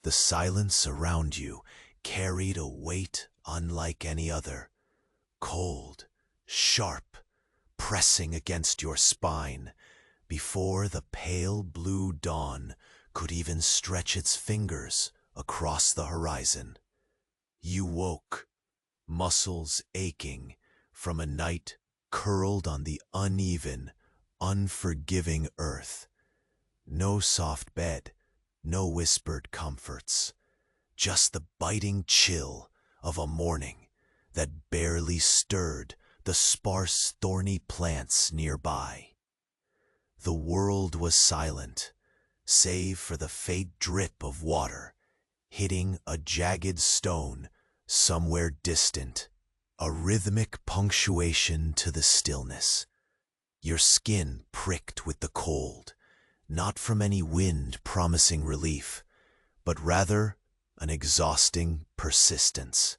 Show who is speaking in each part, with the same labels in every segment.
Speaker 1: The silence around you carried a weight unlike any other, cold, sharp, pressing against your spine before the pale blue dawn could even stretch its fingers across the horizon. You woke, muscles aching from a night curled on the uneven, unforgiving earth. No soft bed, no whispered comforts, just the biting chill of a morning that barely stirred the sparse thorny plants nearby. The world was silent, save for the faint drip of water hitting a jagged stone somewhere distant, a rhythmic punctuation to the stillness. Your skin pricked with the cold, not from any wind promising relief, but rather an exhausting persistence.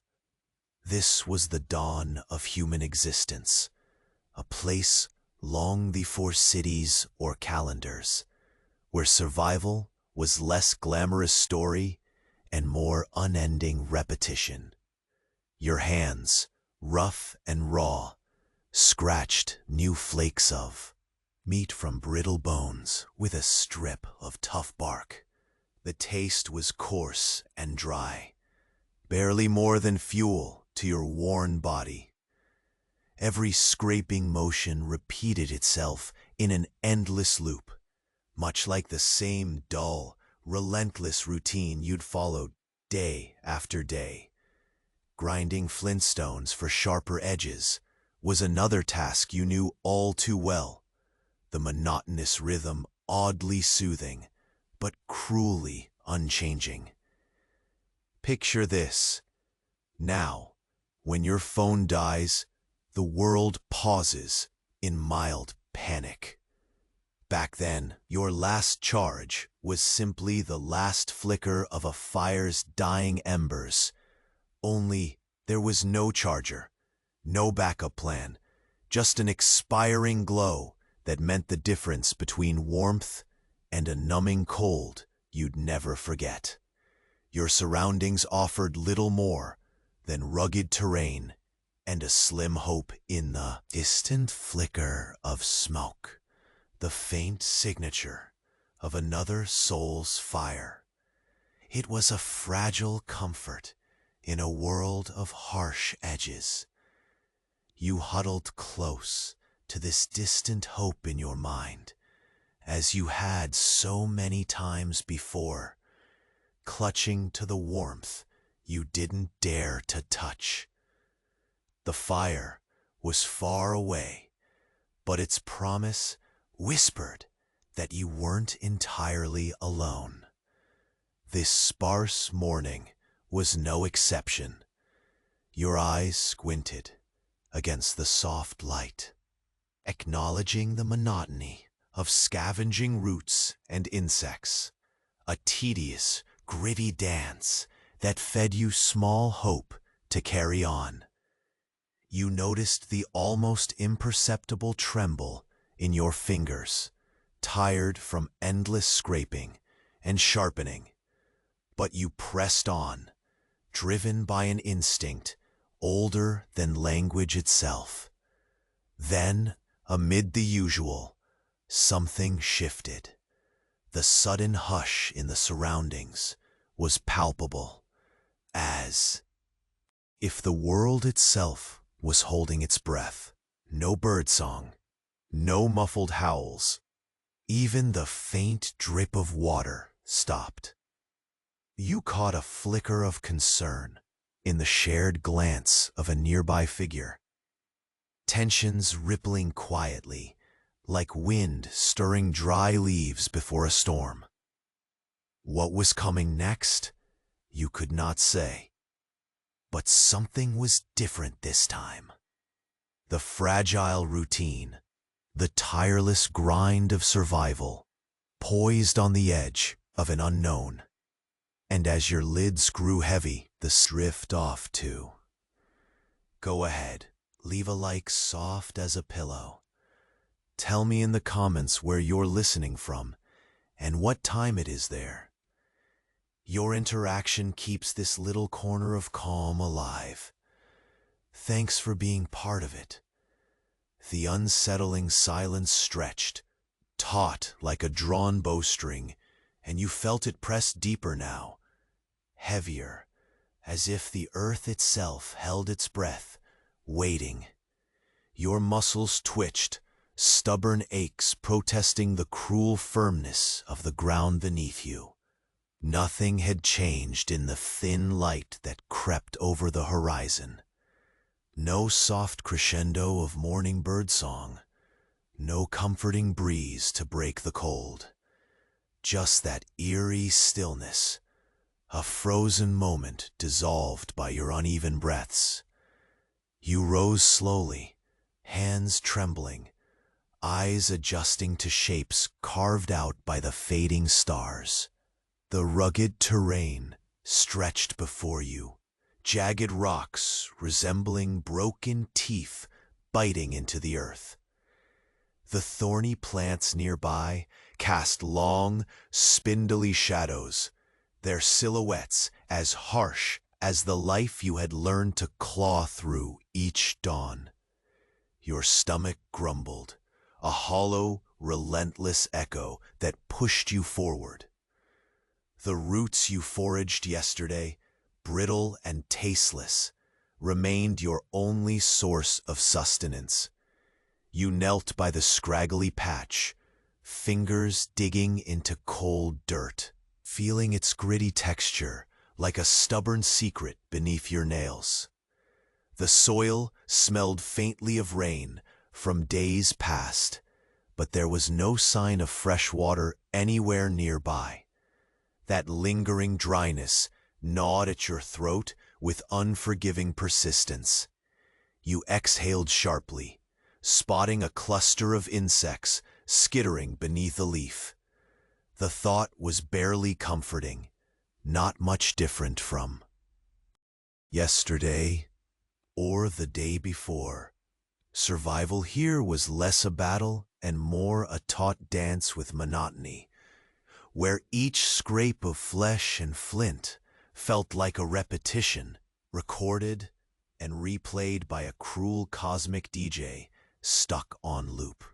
Speaker 1: This was the dawn of human existence, a place long before cities or calendars, where survival was less glamorous story and more unending repetition. Your hands, rough and raw, scratched new flakes of meat from brittle bones with a strip of tough bark. The taste was coarse and dry, barely more than fuel to your worn body. Every scraping motion repeated itself in an endless loop, much like the same dull, relentless routine you'd followed day after day. Grinding flintstones for sharper edges was another task you knew all too well, the monotonous rhythm oddly soothing, but cruelly unchanging. Picture this. Now, when your phone dies, the world pauses in mild panic. Back then, your last charge was simply the last flicker of a fire's dying embers. Only there was no charger, no backup plan, just an expiring glow that meant the difference between warmth and a numbing cold you'd never forget. Your surroundings offered little more than rugged terrain and a slim hope in the distant flicker of smoke, the faint signature of another soul's fire. It was a fragile comfort in a world of harsh edges. You huddled close to this distant hope in your mind, as you had so many times before, clutching to the warmth you didn't dare to touch. The fire was far away, but its promise whispered that you weren't entirely alone. This sparse morning was no exception. Your eyes squinted against the soft light, acknowledging the monotony of scavenging roots and insects, a tedious, gritty dance that fed you small hope to carry on. You noticed the almost imperceptible tremble in your fingers, tired from endless scraping and sharpening, but you pressed on, driven by an instinct older than language itself. Then, amid the usual, something shifted. The sudden hush in the surroundings was palpable, as if the world itself was holding its breath. No birdsong, no muffled howls. Even the faint drip of water stopped. You caught a flicker of concern in the shared glance of a nearby figure. Tensions rippling quietly, like wind stirring dry leaves before a storm. What was coming next, you could not say. But something was different this time. The fragile routine, the tireless grind of survival, poised on the edge of an unknown. And as your lids grew heavy, the drift off too. Go ahead, leave a like soft as a pillow. Tell me in the comments where you're listening from and what time it is there. Your interaction keeps this little corner of calm alive. Thanks for being part of it. The unsettling silence stretched, taut like a drawn bowstring, and you felt it press deeper now, heavier, as if the earth itself held its breath, waiting. Your muscles twitched, stubborn aches protesting the cruel firmness of the ground beneath you. Nothing had changed in the thin light that crept over the horizon. No soft crescendo of morning birdsong, no comforting breeze to break the cold. Just that eerie stillness, a frozen moment dissolved by your uneven breaths. You rose slowly, hands trembling, eyes adjusting to shapes carved out by the fading stars. The rugged terrain stretched before you, jagged rocks resembling broken teeth biting into the earth. The thorny plants nearby cast long, spindly shadows, their silhouettes as harsh as the life you had learned to claw through each dawn. Your stomach grumbled, a hollow, relentless echo that pushed you forward. The roots you foraged yesterday, brittle and tasteless, remained your only source of sustenance. You knelt by the scraggly patch, fingers digging into cold dirt, feeling its gritty texture like a stubborn secret beneath your nails. The soil smelled faintly of rain from days past, but there was no sign of fresh water anywhere nearby. That lingering dryness gnawed at your throat with unforgiving persistence. You exhaled sharply, spotting a cluster of insects skittering beneath a leaf. The thought was barely comforting, not much different from yesterday or the day before. Survival here was less a battle and more a taut dance with monotony, where each scrape of flesh and flint felt like a repetition, recorded and replayed by a cruel cosmic DJ stuck on loop.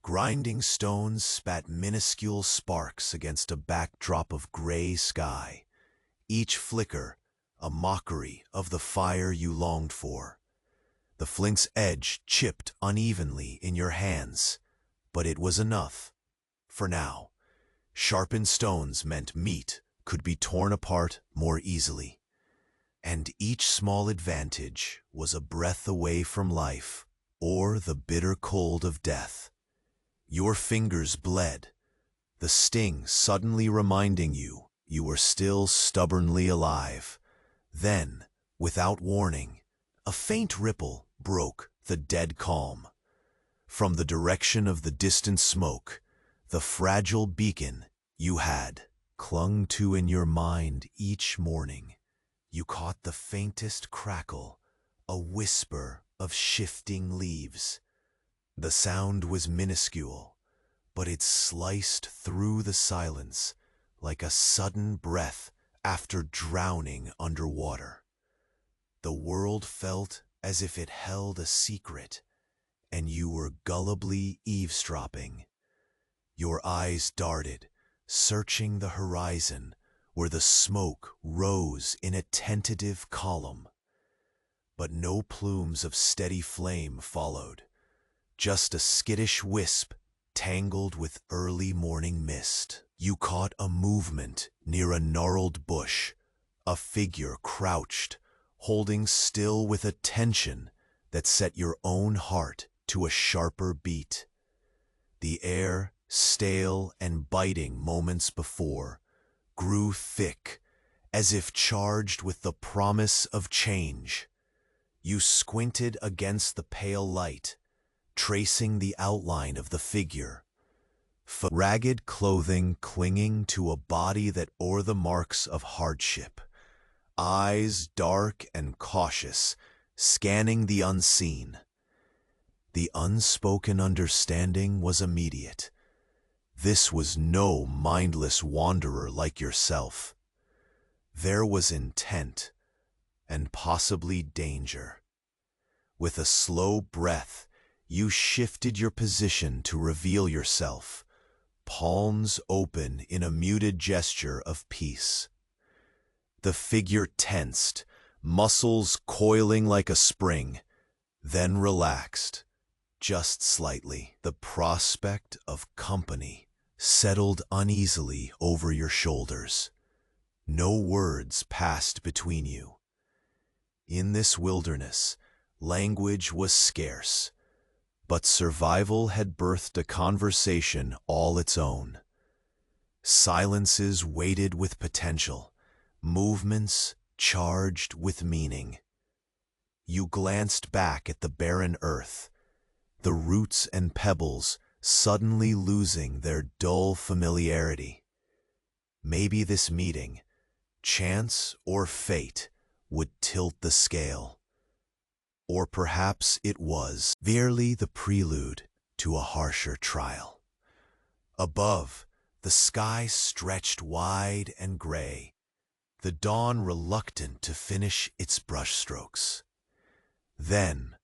Speaker 1: Grinding stones spat minuscule sparks against a backdrop of gray sky, each flicker a mockery of the fire you longed for. The flint's edge chipped unevenly in your hands, but it was enough, for now. Sharpened stones meant meat could be torn apart more easily, and each small advantage was a breath away from life or the bitter cold of death. Your fingers bled, the sting suddenly reminding you you were still stubbornly alive. Then, without warning, a faint ripple broke the dead calm. From the direction of the distant smoke, the fragile beacon you had clung to in your mind each morning. You caught the faintest crackle, a whisper of shifting leaves. The sound was minuscule, but it sliced through the silence like a sudden breath after drowning underwater. The world felt as if it held a secret, and you were gullibly eavesdropping. Your eyes darted, searching the horizon where the smoke rose in a tentative column. But no plumes of steady flame followed, just a skittish wisp tangled with early morning mist. You caught a movement near a gnarled bush, a figure crouched, holding still with a tension that set your own heart to a sharper beat. The air, stale and biting moments before, grew thick, as if charged with the promise of change. You squinted against the pale light, tracing the outline of the figure. Ragged clothing clinging to a body that bore the marks of hardship. Eyes dark and cautious, scanning the unseen. The unspoken understanding was immediate. This was no mindless wanderer like yourself. There was intent and possibly danger. With a slow breath, you shifted your position to reveal yourself, palms open in a muted gesture of peace. The figure tensed, muscles coiling like a spring, then relaxed, just slightly. The prospect of company settled uneasily over your shoulders. No words passed between you. In this wilderness, language was scarce, but survival had birthed a conversation all its own. Silences weighted with potential, movements charged with meaning. You glanced back at the barren earth, the roots and pebbles suddenly losing their dull familiarity. Maybe this meeting, chance or fate, would tilt the scale. Or perhaps it was merely the prelude to a harsher trial. Above, the sky stretched wide and gray, the dawn reluctant to finish its brushstrokes. Then,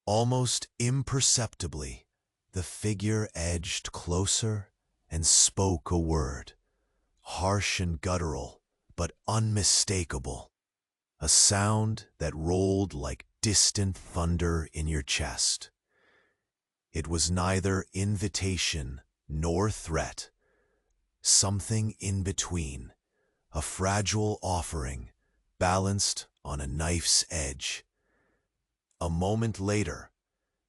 Speaker 1: almost imperceptibly, the figure edged closer and spoke a word, harsh and guttural, but unmistakable, a sound that rolled like distant thunder in your chest. It was neither invitation nor threat, something in between, a fragile offering balanced on a knife's edge. A moment later,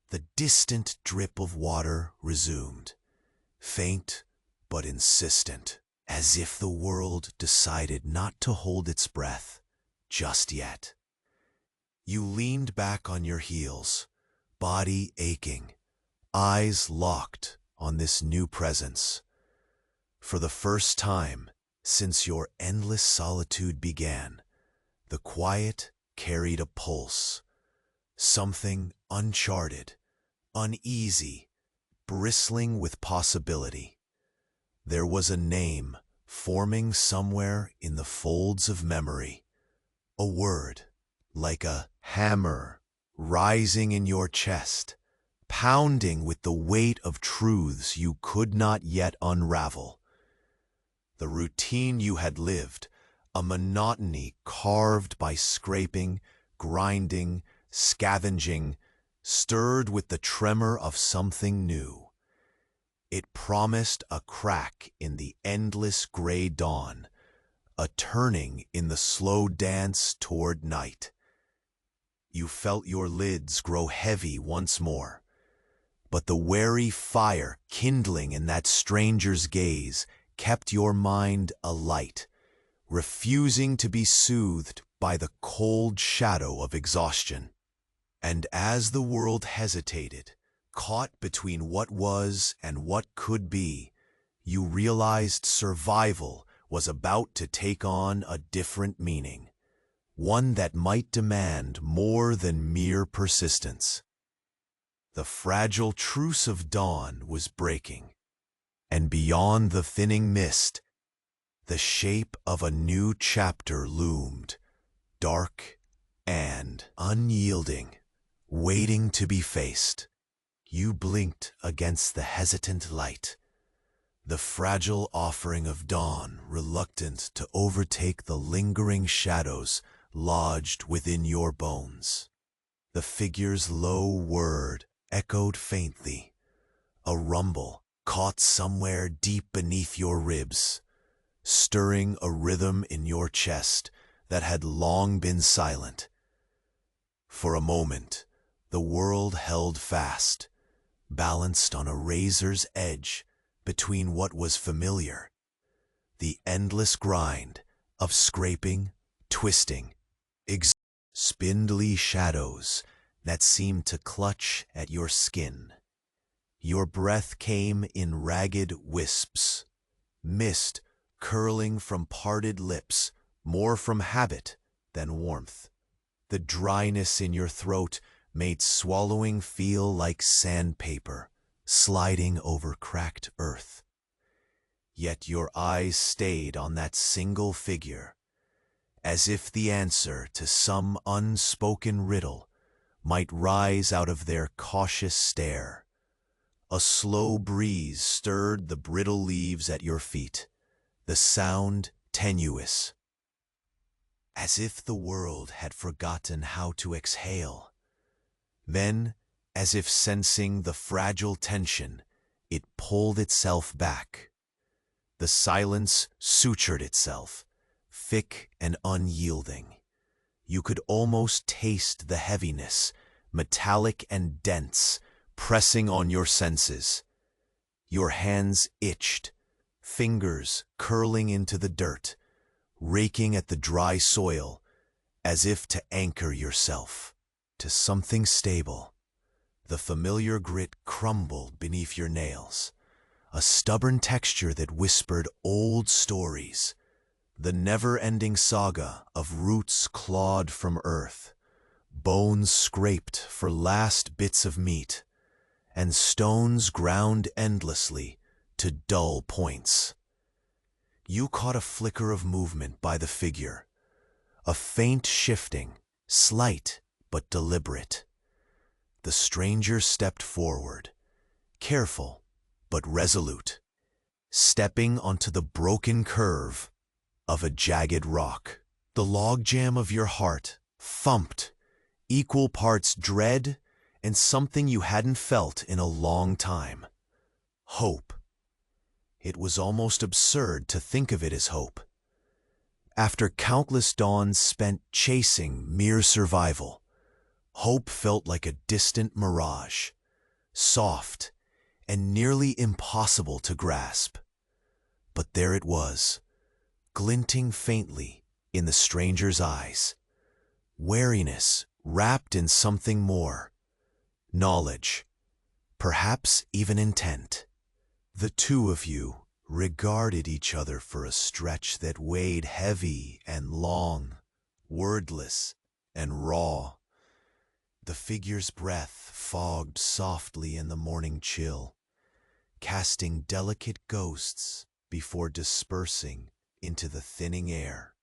Speaker 1: the distant drip of water resumed, faint but insistent, as if the world decided not to hold its breath just yet. You leaned back on your heels, body aching, eyes locked on this new presence. For the first time since your endless solitude began, the quiet carried a pulse, something uncharted, uneasy, bristling with possibility. There was a name forming somewhere in the folds of memory, a word, like a hammer, rising in your chest, pounding with the weight of truths you could not yet unravel. The routine you had lived, a monotony carved by scraping, grinding, scavenging, stirred with the tremor of something new. It promised a crack in the endless gray dawn, a turning in the slow dance toward night. You felt your lids grow heavy once more, but the wary fire kindling in that stranger's gaze kept your mind alight, refusing to be soothed by the cold shadow of exhaustion. And as the world hesitated, caught between what was and what could be, you realized survival was about to take on a different meaning, one that might demand more than mere persistence. The fragile truce of dawn was breaking, and beyond the thinning mist, the shape of a new chapter loomed, dark and unyielding, waiting to be faced. You blinked against the hesitant light, the fragile offering of dawn reluctant to overtake the lingering shadows lodged within your bones. The figure's low word echoed faintly, a rumble caught somewhere deep beneath your ribs, stirring a rhythm in your chest that had long been silent. For a moment, the world held fast, balanced on a razor's edge between what was familiar, the endless grind of scraping, twisting, spindly shadows that seemed to clutch at your skin. Your breath came in ragged wisps, mist curling from parted lips, more from habit than warmth. The dryness in your throat made swallowing feel like sandpaper sliding over cracked earth. Yet your eyes stayed on that single figure, as if the answer to some unspoken riddle might rise out of their cautious stare. A slow breeze stirred the brittle leaves at your feet, the sound tenuous, as if the world had forgotten how to exhale. Then, as if sensing the fragile tension, it pulled itself back. The silence sutured itself, thick and unyielding. You could almost taste the heaviness, metallic and dense, pressing on your senses. Your hands itched, fingers curling into the dirt, raking at the dry soil, as if to anchor yourself to something stable. The familiar grit crumbled beneath your nails, a stubborn texture that whispered old stories, the never-ending saga of roots clawed from earth, bones scraped for last bits of meat, and stones ground endlessly to dull points. You caught a flicker of movement by the figure, a faint shifting, slight but deliberate. The stranger stepped forward, careful but resolute, stepping onto the broken curve of a jagged rock. The logjam of your heart thumped, equal parts dread and something you hadn't felt in a long time. Hope. It was almost absurd to think of it as hope. After countless dawns spent chasing mere survival, hope felt like a distant mirage, soft and nearly impossible to grasp. But there it was, glinting faintly in the stranger's eyes, wariness wrapped in something more, knowledge, perhaps even intent. The two of you regarded each other for a stretch that weighed heavy and long, wordless and raw. The figure's breath fogged softly in the morning chill, casting delicate ghosts before dispersing into the thinning air.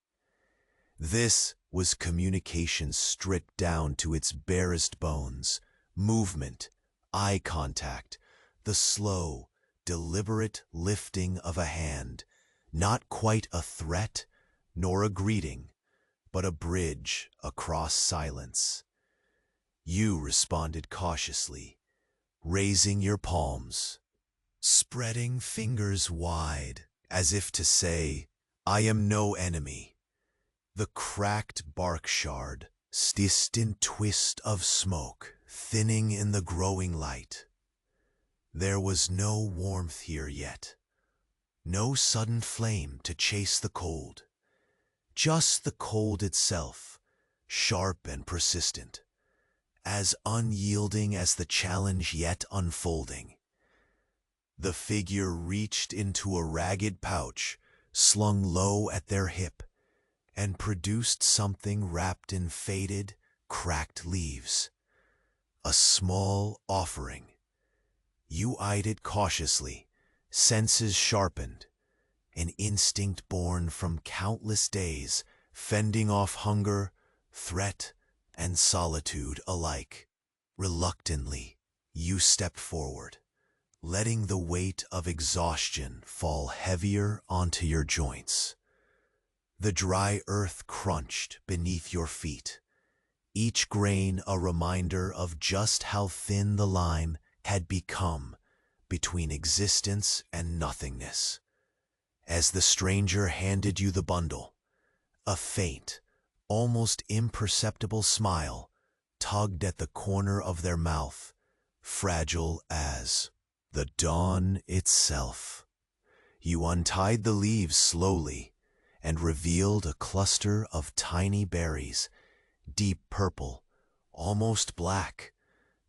Speaker 1: This was communication stripped down to its barest bones, movement, eye contact, the slow, deliberate lifting of a hand, not quite a threat nor a greeting, but a bridge across silence. You responded cautiously, raising your palms, spreading fingers wide, as if to say, "I am no enemy." The cracked bark shard, distant twist of smoke, thinning in the growing light. There was no warmth here yet, no sudden flame to chase the cold, just the cold itself, sharp and persistent, as unyielding as the challenge yet unfolding. The figure reached into a ragged pouch slung low at their hip and produced something wrapped in faded, cracked leaves. A small offering. You eyed it cautiously, senses sharpened, an instinct born from countless days, fending off hunger, threat, and solitude alike. Reluctantly, you stepped forward, letting the weight of exhaustion fall heavier onto your joints. The dry earth crunched beneath your feet, each grain a reminder of just how thin the line had become between existence and nothingness. As the stranger handed you the bundle, a faint, almost imperceptible smile tugged at the corner of their mouth, fragile as the dawn itself. You untied the leaves slowly and revealed a cluster of tiny berries, deep purple, almost black,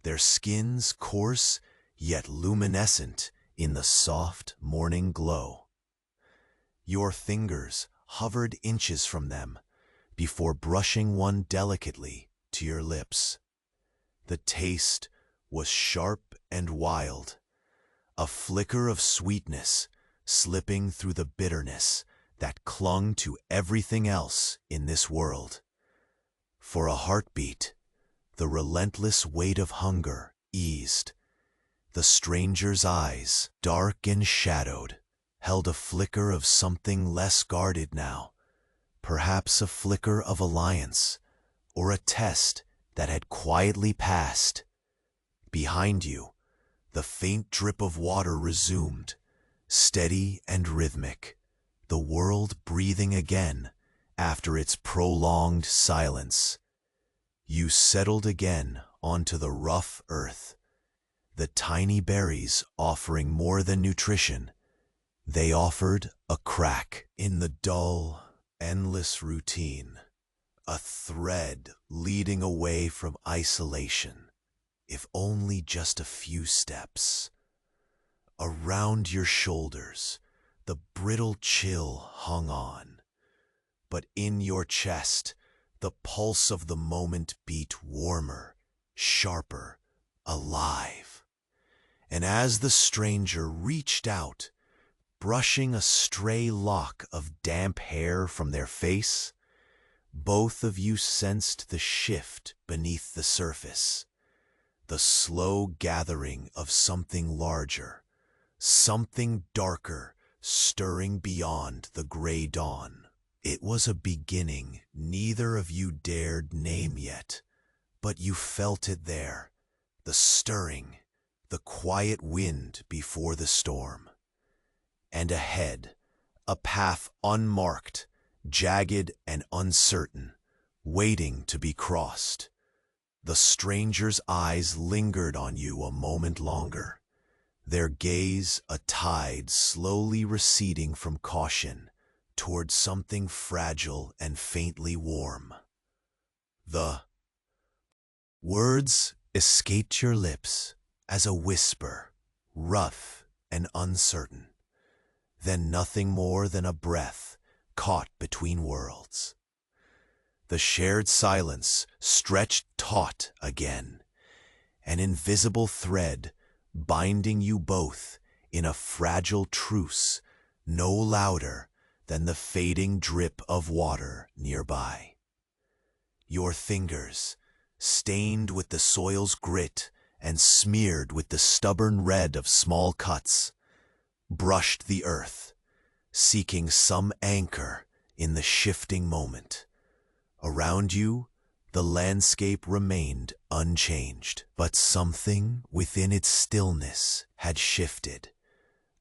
Speaker 1: their skins coarse yet luminescent in the soft morning glow. Your fingers hovered inches from them before brushing one delicately to your lips. The taste was sharp and wild, a flicker of sweetness slipping through the bitterness that clung to everything else in this world. For a heartbeat, the relentless weight of hunger eased. The stranger's eyes, dark and shadowed, held a flicker of something less guarded now, perhaps a flicker of alliance, or a test that had quietly passed. Behind you, the faint drip of water resumed, steady and rhythmic, the world breathing again after its prolonged silence. You settled again onto the rough earth, the tiny berries offering more than nutrition. They offered a crack in the dull, endless routine, a thread leading away from isolation, if only just a few steps. Around your shoulders, the brittle chill hung on, but in your chest, the pulse of the moment beat warmer, sharper, alive. And as the stranger reached out, brushing a stray lock of damp hair from their face, both of you sensed the shift beneath the surface, the slow gathering of something larger, something darker stirring beyond the gray dawn. It was a beginning neither of you dared name yet, but you felt it there, the stirring, the quiet wind before the storm. And ahead, a path unmarked, jagged and uncertain, waiting to be crossed. The stranger's eyes lingered on you a moment longer, their gaze a tide slowly receding from caution toward something fragile and faintly warm. The words escaped your lips as a whisper, rough and uncertain, then nothing more than a breath caught between worlds. The shared silence stretched taut again, an invisible thread binding you both in a fragile truce no louder than the fading drip of water nearby. Your fingers, stained with the soil's grit and smeared with the stubborn red of small cuts, brushed the earth, seeking some anchor in the shifting moment. Around you, the landscape remained unchanged, but something within its stillness had shifted,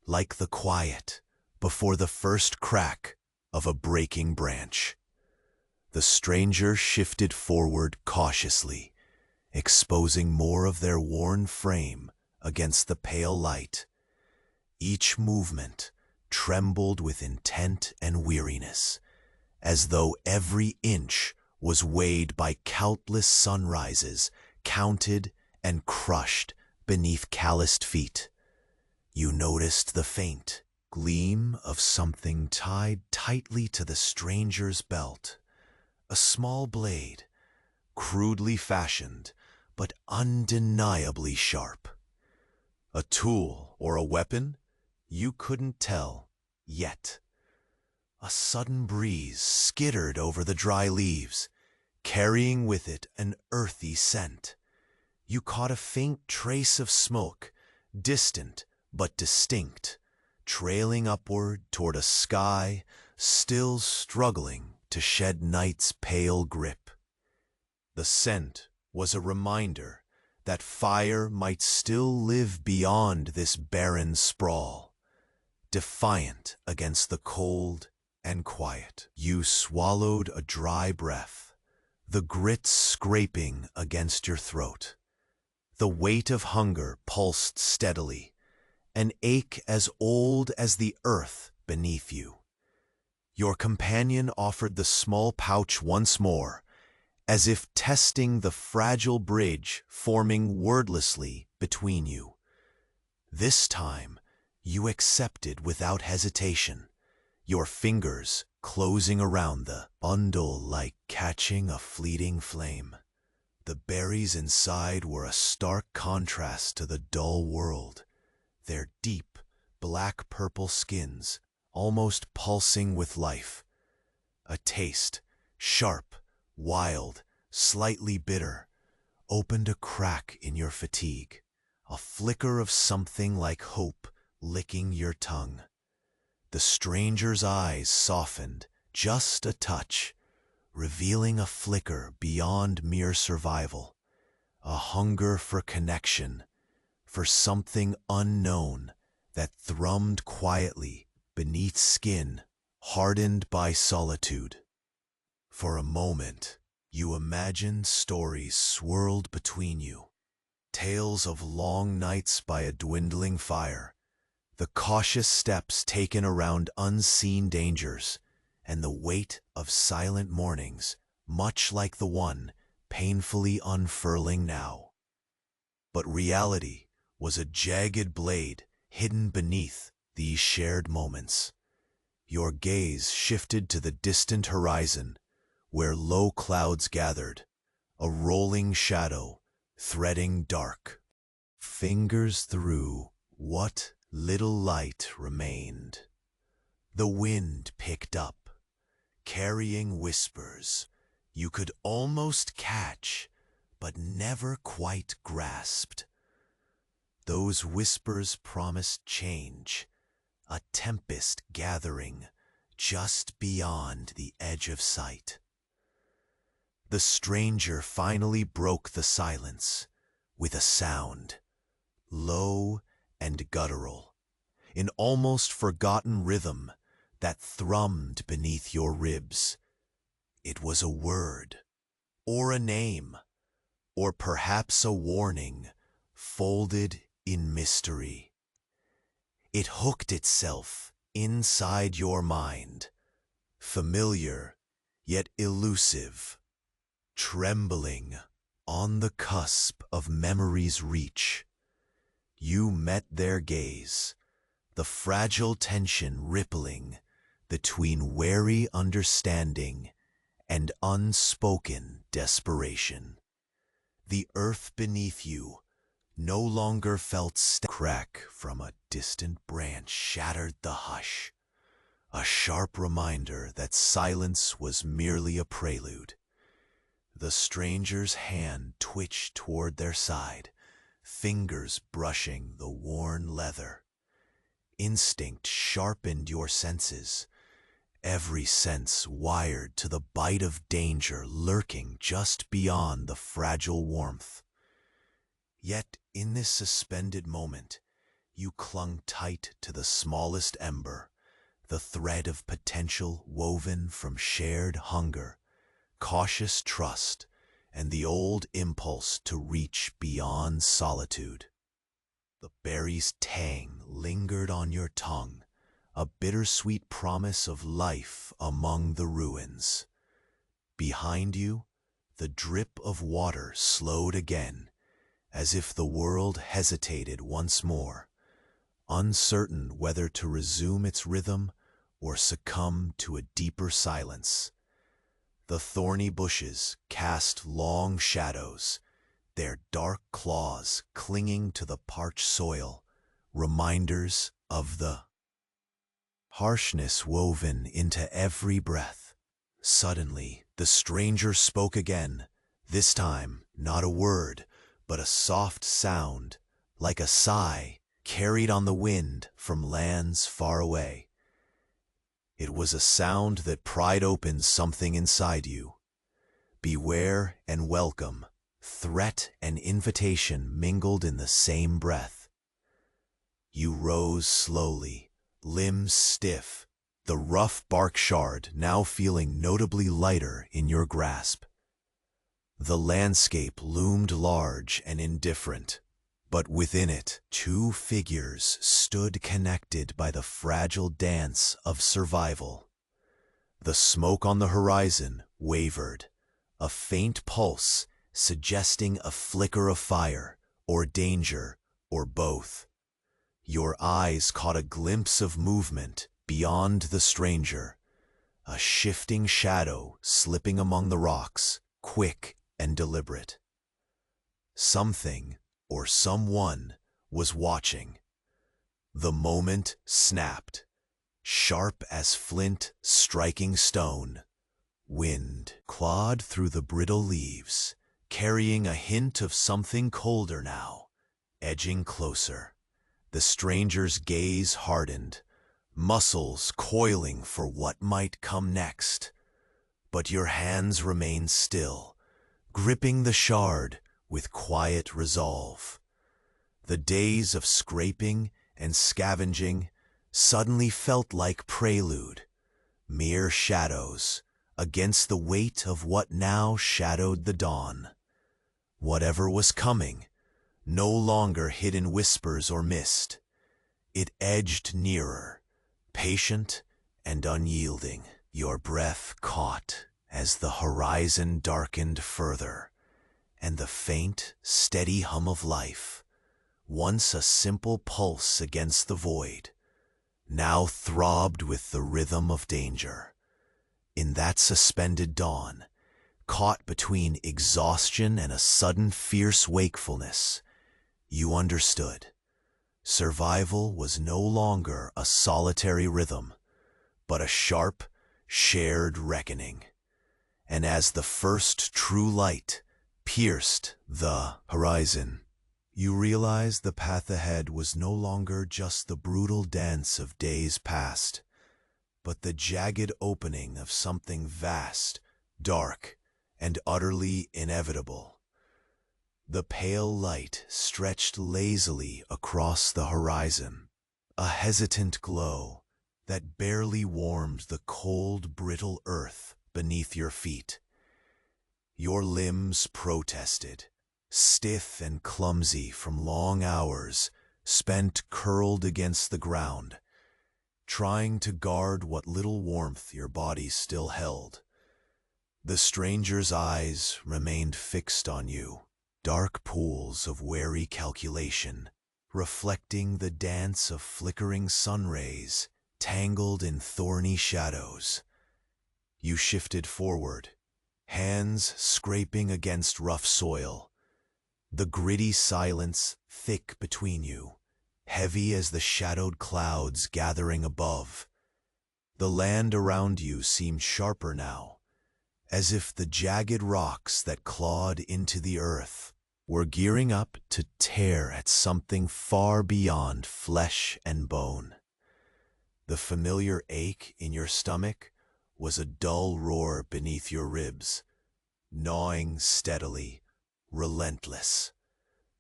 Speaker 1: like the quiet before the first crack of a breaking branch. The stranger shifted forward cautiously, exposing more of their worn frame against the pale light. Each movement trembled with intent and weariness, as though every inch was weighed by countless sunrises, counted and crushed beneath calloused feet. You noticed the faint gleam of something tied tightly to the stranger's belt, a small blade, crudely fashioned but undeniably sharp. A tool or a weapon? You couldn't tell yet. A sudden breeze skittered over the dry leaves, carrying with it an earthy scent. You caught a faint trace of smoke, distant but distinct, trailing upward toward a sky still struggling to shed night's pale grip. The scent was a reminder that fire might still live beyond this barren sprawl, defiant against the cold and quiet. You swallowed a dry breath, the grit scraping against your throat. The weight of hunger pulsed steadily, an ache as old as the earth beneath you. Your companion offered the small pouch once more, as if testing the fragile bridge forming wordlessly between you. This time, you accepted without hesitation, your fingers closing around the bundle like catching a fleeting flame. The berries inside were a stark contrast to the dull world, their deep, black-purple skins almost pulsing with life. A taste, sharp, wild, slightly bitter, opened a crack in your fatigue, a flicker of something like hope licking your tongue. The stranger's eyes softened just a touch, revealing a flicker beyond mere survival, a hunger for connection, for something unknown that thrummed quietly beneath skin hardened by solitude. For a moment, you imagined stories swirled between you, tales of long nights by a dwindling fire, the cautious steps taken around unseen dangers, and the weight of silent mornings, much like the one painfully unfurling now. But reality was a jagged blade hidden beneath these shared moments. Your gaze shifted to the distant horizon, where low clouds gathered, a rolling shadow threading dark. Fingers through what little light remained. The wind picked up, carrying whispers you could almost catch, but never quite grasped. Those whispers promised change, a tempest gathering just beyond the edge of sight. The stranger finally broke the silence with a sound, low and guttural, an almost forgotten rhythm that thrummed beneath your ribs. It was a word, or a name, or perhaps a warning folded in mystery. It hooked itself inside your mind, familiar yet elusive, trembling on the cusp of memory's reach. You met their gaze, the fragile tension rippling between wary understanding and unspoken desperation. The earth beneath you no longer felt crack from a distant branch shattered the hush, a sharp reminder that silence was merely a prelude. The stranger's hand twitched toward their side, fingers brushing the worn leather. Instinct sharpened your senses, every sense wired to the bite of danger lurking just beyond the fragile warmth. Yet in this suspended moment, you clung tight to the smallest ember, the thread of potential woven from shared hunger, cautious trust, and the old impulse to reach beyond solitude. The berry's tang lingered on your tongue, a bittersweet promise of life among the ruins. Behind you, the drip of water slowed again, as if the world hesitated once more, uncertain whether to resume its rhythm or succumb to a deeper silence. The thorny bushes cast long shadows, their dark claws clinging to the parched soil, reminders of the harshness woven into every breath. Suddenly, the stranger spoke again, this time not a word, but a soft sound, like a sigh carried on the wind from lands far away. It was a sound that pried open something inside you. Beware and welcome, threat and invitation mingled in the same breath. You rose slowly, limbs stiff, the rough bark shard now feeling notably lighter in your grasp. The landscape loomed large and indifferent, but within it, two figures stood connected by the fragile dance of survival. The smoke on the horizon wavered, a faint pulse suggesting a flicker of fire, or danger, or both. Your eyes caught a glimpse of movement beyond the stranger, a shifting shadow slipping among the rocks, quick and deliberate. Something, or someone, was watching. The moment snapped, sharp as flint striking stone. Wind clawed through the brittle leaves, carrying a hint of something colder now, edging closer. The stranger's gaze hardened, muscles coiling for what might come next. But your hands remained still, gripping the shard with quiet resolve. The days of scraping and scavenging suddenly felt like prelude, mere shadows against the weight of what now shadowed the dawn. Whatever was coming, no longer hid in whispers or mist. It edged nearer, patient and unyielding. Your breath caught as the horizon darkened further, and the faint, steady hum of life, once a simple pulse against the void, now throbbed with the rhythm of danger. In that suspended dawn, caught between exhaustion and a sudden fierce wakefulness, you understood. Survival was no longer a solitary rhythm, but a sharp, shared reckoning. And as the first true light pierced the horizon, you realized the path ahead was no longer just the brutal dance of days past, but the jagged opening of something vast, dark, and utterly inevitable. The pale light stretched lazily across the horizon, a hesitant glow that barely warmed the cold, brittle earth beneath your feet. Your limbs protested, stiff and clumsy from long hours spent curled against the ground, trying to guard what little warmth your body still held. The stranger's eyes remained fixed on you, dark pools of wary calculation, reflecting the dance of flickering sun rays tangled in thorny shadows. You shifted forward, hands scraping against rough soil, the gritty silence thick between you, heavy as the shadowed clouds gathering above. The land around you seemed sharper now, as if the jagged rocks that clawed into the earth were gearing up to tear at something far beyond flesh and bone. The familiar ache in your stomach was a dull roar beneath your ribs, gnawing steadily, relentless.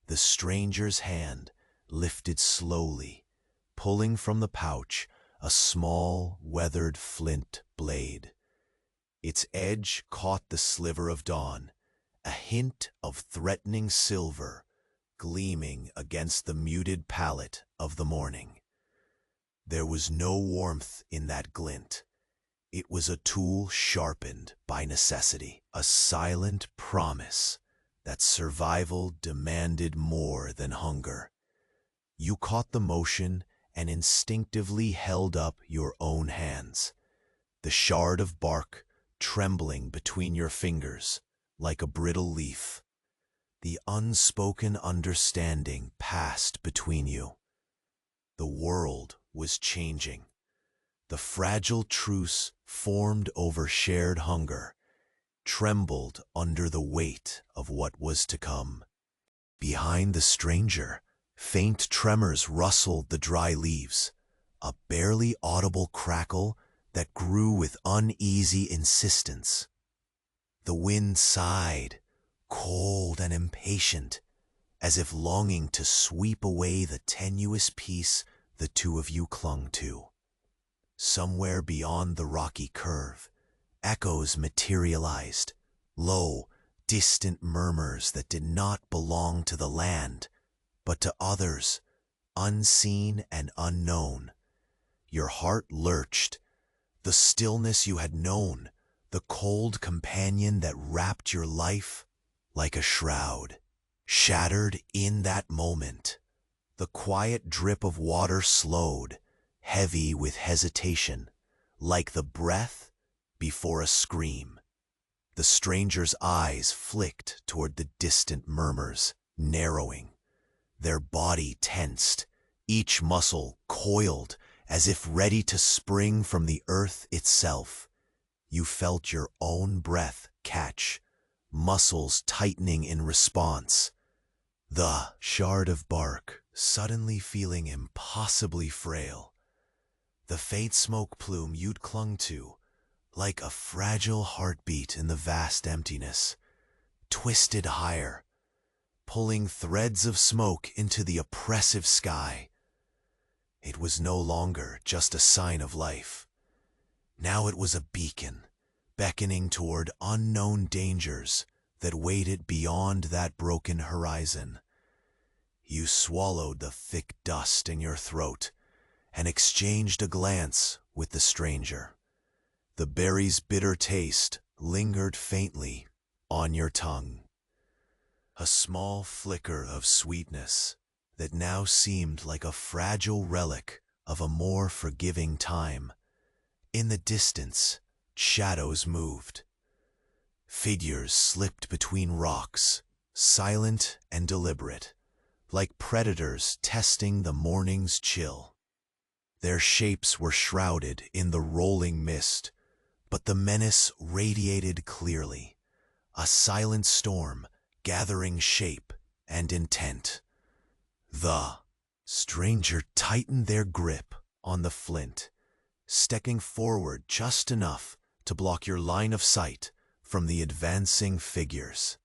Speaker 1: The stranger's hand lifted slowly, pulling from the pouch a small, weathered flint blade. Its edge caught the sliver of dawn, a hint of threatening silver gleaming against the muted palette of the morning. There was no warmth in that glint. It was a tool sharpened by necessity, a silent promise that survival demanded more than hunger. You caught the motion and instinctively held up your own hands, the shard of bark trembling between your fingers like a brittle leaf. The unspoken understanding passed between you. The world was changing. The fragile truce formed over shared hunger trembled under the weight of what was to come. Behind the stranger, faint tremors rustled the dry leaves, a barely audible crackle that grew with uneasy insistence. The wind sighed, cold and impatient, as if longing to sweep away the tenuous peace the two of you clung to. Somewhere beyond the rocky curve, echoes materialized, low, distant murmurs that did not belong to the land, but to others, unseen and unknown. Your heart lurched. The stillness you had known, the cold companion that wrapped your life like a shroud, shattered in that moment. The quiet drip of water slowed, heavy with hesitation, like the breath before a scream. The stranger's eyes flicked toward the distant murmurs, narrowing. Their body tensed, each muscle coiled as if ready to spring from the earth itself. You felt your own breath catch, muscles tightening in response. The shard of bark suddenly feeling impossibly frail. The faint smoke plume you'd clung to, like a fragile heartbeat in the vast emptiness, twisted higher, pulling threads of smoke into the oppressive sky. It was no longer just a sign of life. Now it was a beacon, beckoning toward unknown dangers that waited beyond that broken horizon. You swallowed the thick dust in your throat and exchanged a glance with the stranger. The berry's bitter taste lingered faintly on your tongue. A small flicker of sweetness that now seemed like a fragile relic of a more forgiving time. In the distance, shadows moved. Figures slipped between rocks, silent and deliberate, like predators testing the morning's chill. Their shapes were shrouded in the rolling mist, but the menace radiated clearly, a silent storm gathering shape and intent. The stranger tightened their grip on the flint, stepping forward just enough to block your line of sight from the advancing figures.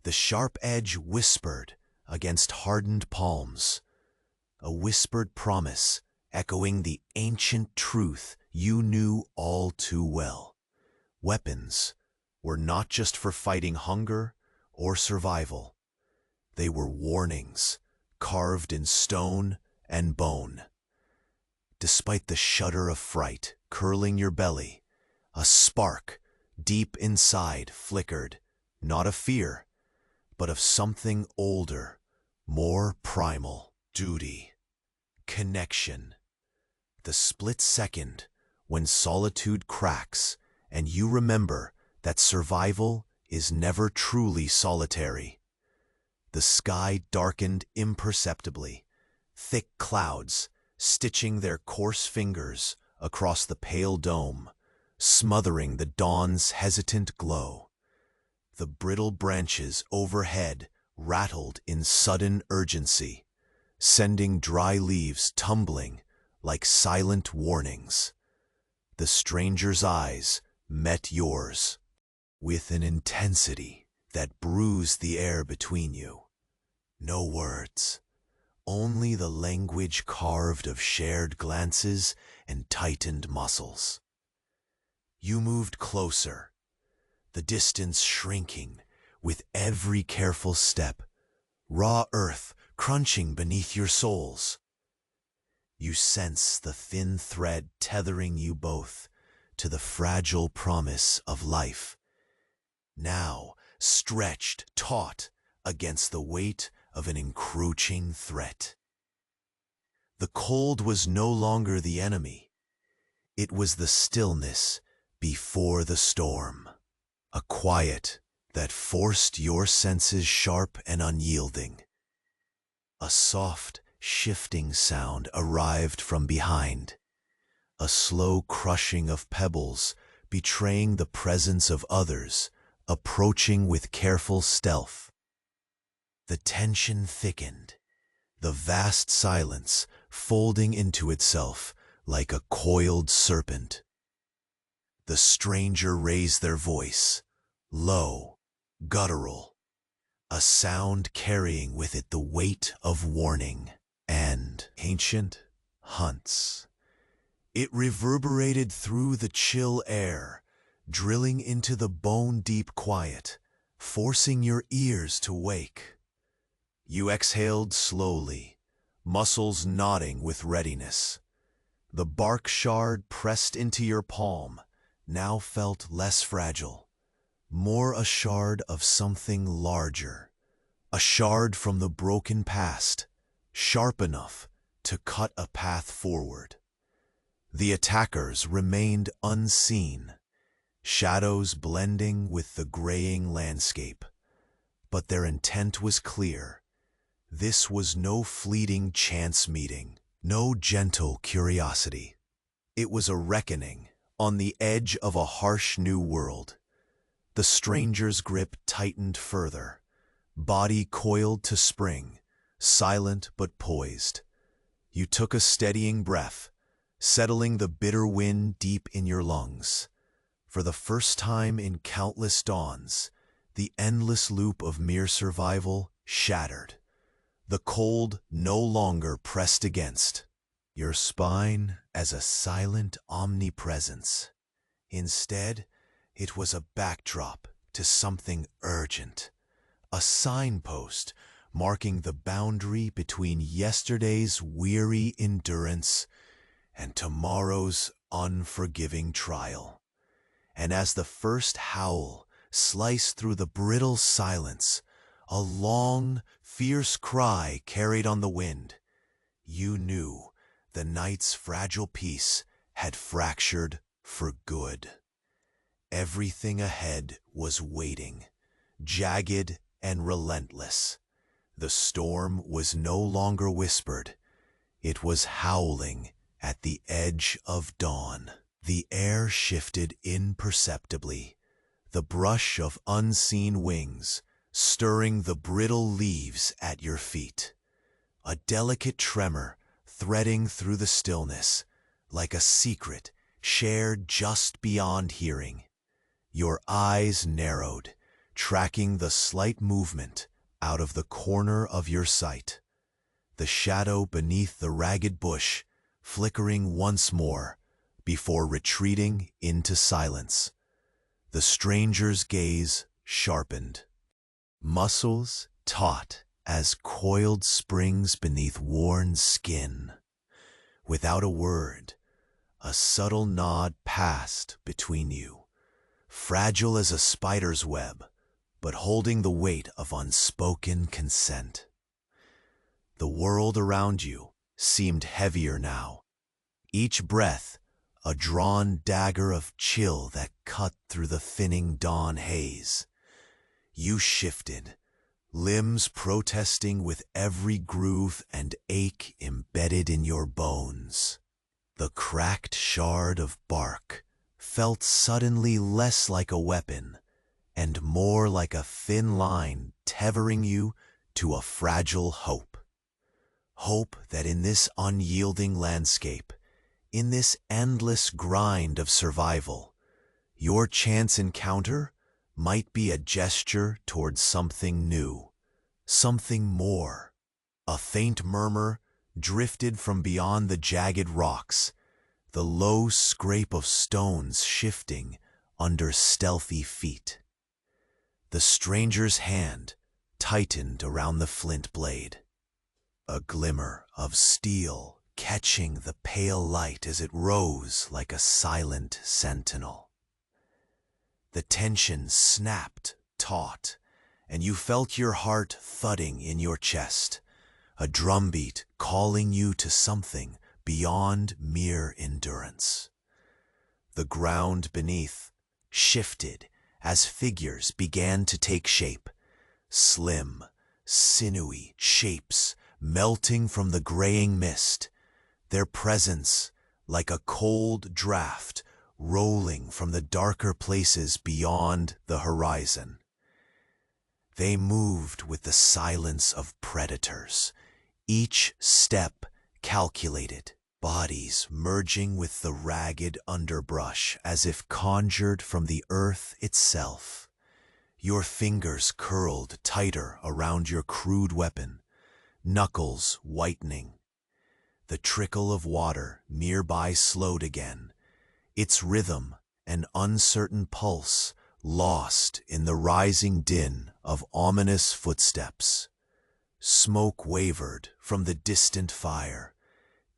Speaker 1: The sharp edge whispered against hardened palms, a whispered promise echoing the ancient truth you knew all too well. Weapons were not just for fighting hunger or survival. They were warnings, carved in stone and bone. Despite the shudder of fright curling your belly, a spark deep inside flickered, not of fear, but of something older, more primal. Duty. Connection. The split second when solitude cracks and you remember that survival is never truly solitary. The sky darkened imperceptibly, thick clouds stitching their coarse fingers across the pale dome, smothering the dawn's hesitant glow. The brittle branches overhead rattled in sudden urgency, sending dry leaves tumbling like silent warnings. The stranger's eyes met yours with an intensity that bruised the air between you. No words, only the language carved of shared glances and tightened muscles. You moved closer, the distance shrinking with every careful step, raw earth crunching beneath your soles. You sense the thin thread tethering you both to the fragile promise of life, now stretched taut against the weight of an encroaching threat. The cold was no longer the enemy. It was the stillness before the storm, a quiet that forced your senses sharp and unyielding. A soft, shifting sound arrived from behind, a slow crushing of pebbles betraying the presence of others, approaching with careful stealth. The tension thickened, the vast silence folding into itself like a coiled serpent. The stranger raised their voice, low, guttural, a sound carrying with it the weight of warning and ancient hunts. It reverberated through the chill air, drilling into the bone-deep quiet, forcing your ears to wake. You exhaled slowly, muscles knotting with readiness. The bark shard pressed into your palm now felt less fragile, more a shard of something larger, a shard from the broken past, sharp enough to cut a path forward. The attackers remained unseen, shadows blending with the graying landscape, but their intent was clear. This was no fleeting chance meeting. No gentle curiosity. It was a reckoning on the edge of a harsh new world. The stranger's grip tightened further, body coiled to spring, silent but poised. You took a steadying breath, settling the bitter wind deep in your lungs. For the first time in countless dawns, the endless loop of mere survival shattered. The cold no longer pressed against your spine as a silent omnipresence. Instead, it was a backdrop to something urgent, a signpost marking the boundary between yesterday's weary endurance and tomorrow's unforgiving trial. And as the first howl sliced through the brittle silence, a long, fierce cry carried on the wind, you knew the night's fragile peace had fractured for good. Everything ahead was waiting, jagged and relentless. The storm was no longer whispered. It was howling at the edge of dawn. The air shifted imperceptibly, the brush of unseen wings stirring the brittle leaves at your feet. A delicate tremor threading through the stillness, like a secret shared just beyond hearing. Your eyes narrowed, tracking the slight movement out of the corner of your sight. The shadow beneath the ragged bush flickering once more before retreating into silence. The stranger's gaze sharpened, muscles taut as coiled springs beneath worn skin. Without a word, a subtle nod passed between you, fragile as a spider's web, but holding the weight of unspoken consent. The world around you seemed heavier now, each breath a drawn dagger of chill that cut through the thinning dawn haze. You shifted, limbs protesting with every groove and ache embedded in your bones. The cracked shard of bark felt suddenly less like a weapon and more like a thin line tethering you to a fragile hope. Hope that in this unyielding landscape, in this endless grind of survival, your chance encounter might be a gesture towards something new, something more. A faint murmur drifted from beyond the jagged rocks, the low scrape of stones shifting under stealthy feet. The stranger's hand tightened around the flint blade, a glimmer of steel catching the pale light as it rose like a silent sentinel. The tension snapped taut, and you felt your heart thudding in your chest, a drumbeat calling you to something beyond mere endurance. The ground beneath shifted as figures began to take shape, slim, sinewy shapes melting from the graying mist, their presence like a cold draft rolling from the darker places beyond the horizon. They moved with the silence of predators, each step calculated, bodies merging with the ragged underbrush as if conjured from the earth itself. Your fingers curled tighter around your crude weapon, knuckles whitening. The trickle of water nearby slowed again, its rhythm an uncertain pulse lost in the rising din of ominous footsteps. Smoke wavered from the distant fire,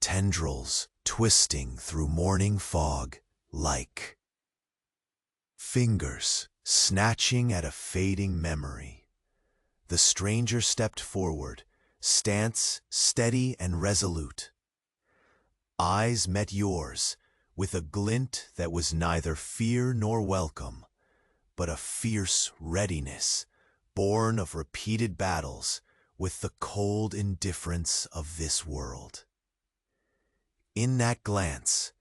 Speaker 1: tendrils twisting through morning fog like fingers snatching at a fading memory. The stranger stepped forward, stance steady and resolute. Eyes met yours with a glint that was neither fear nor welcome, but a fierce readiness born of repeated battles with the cold indifference of this world. In that glance,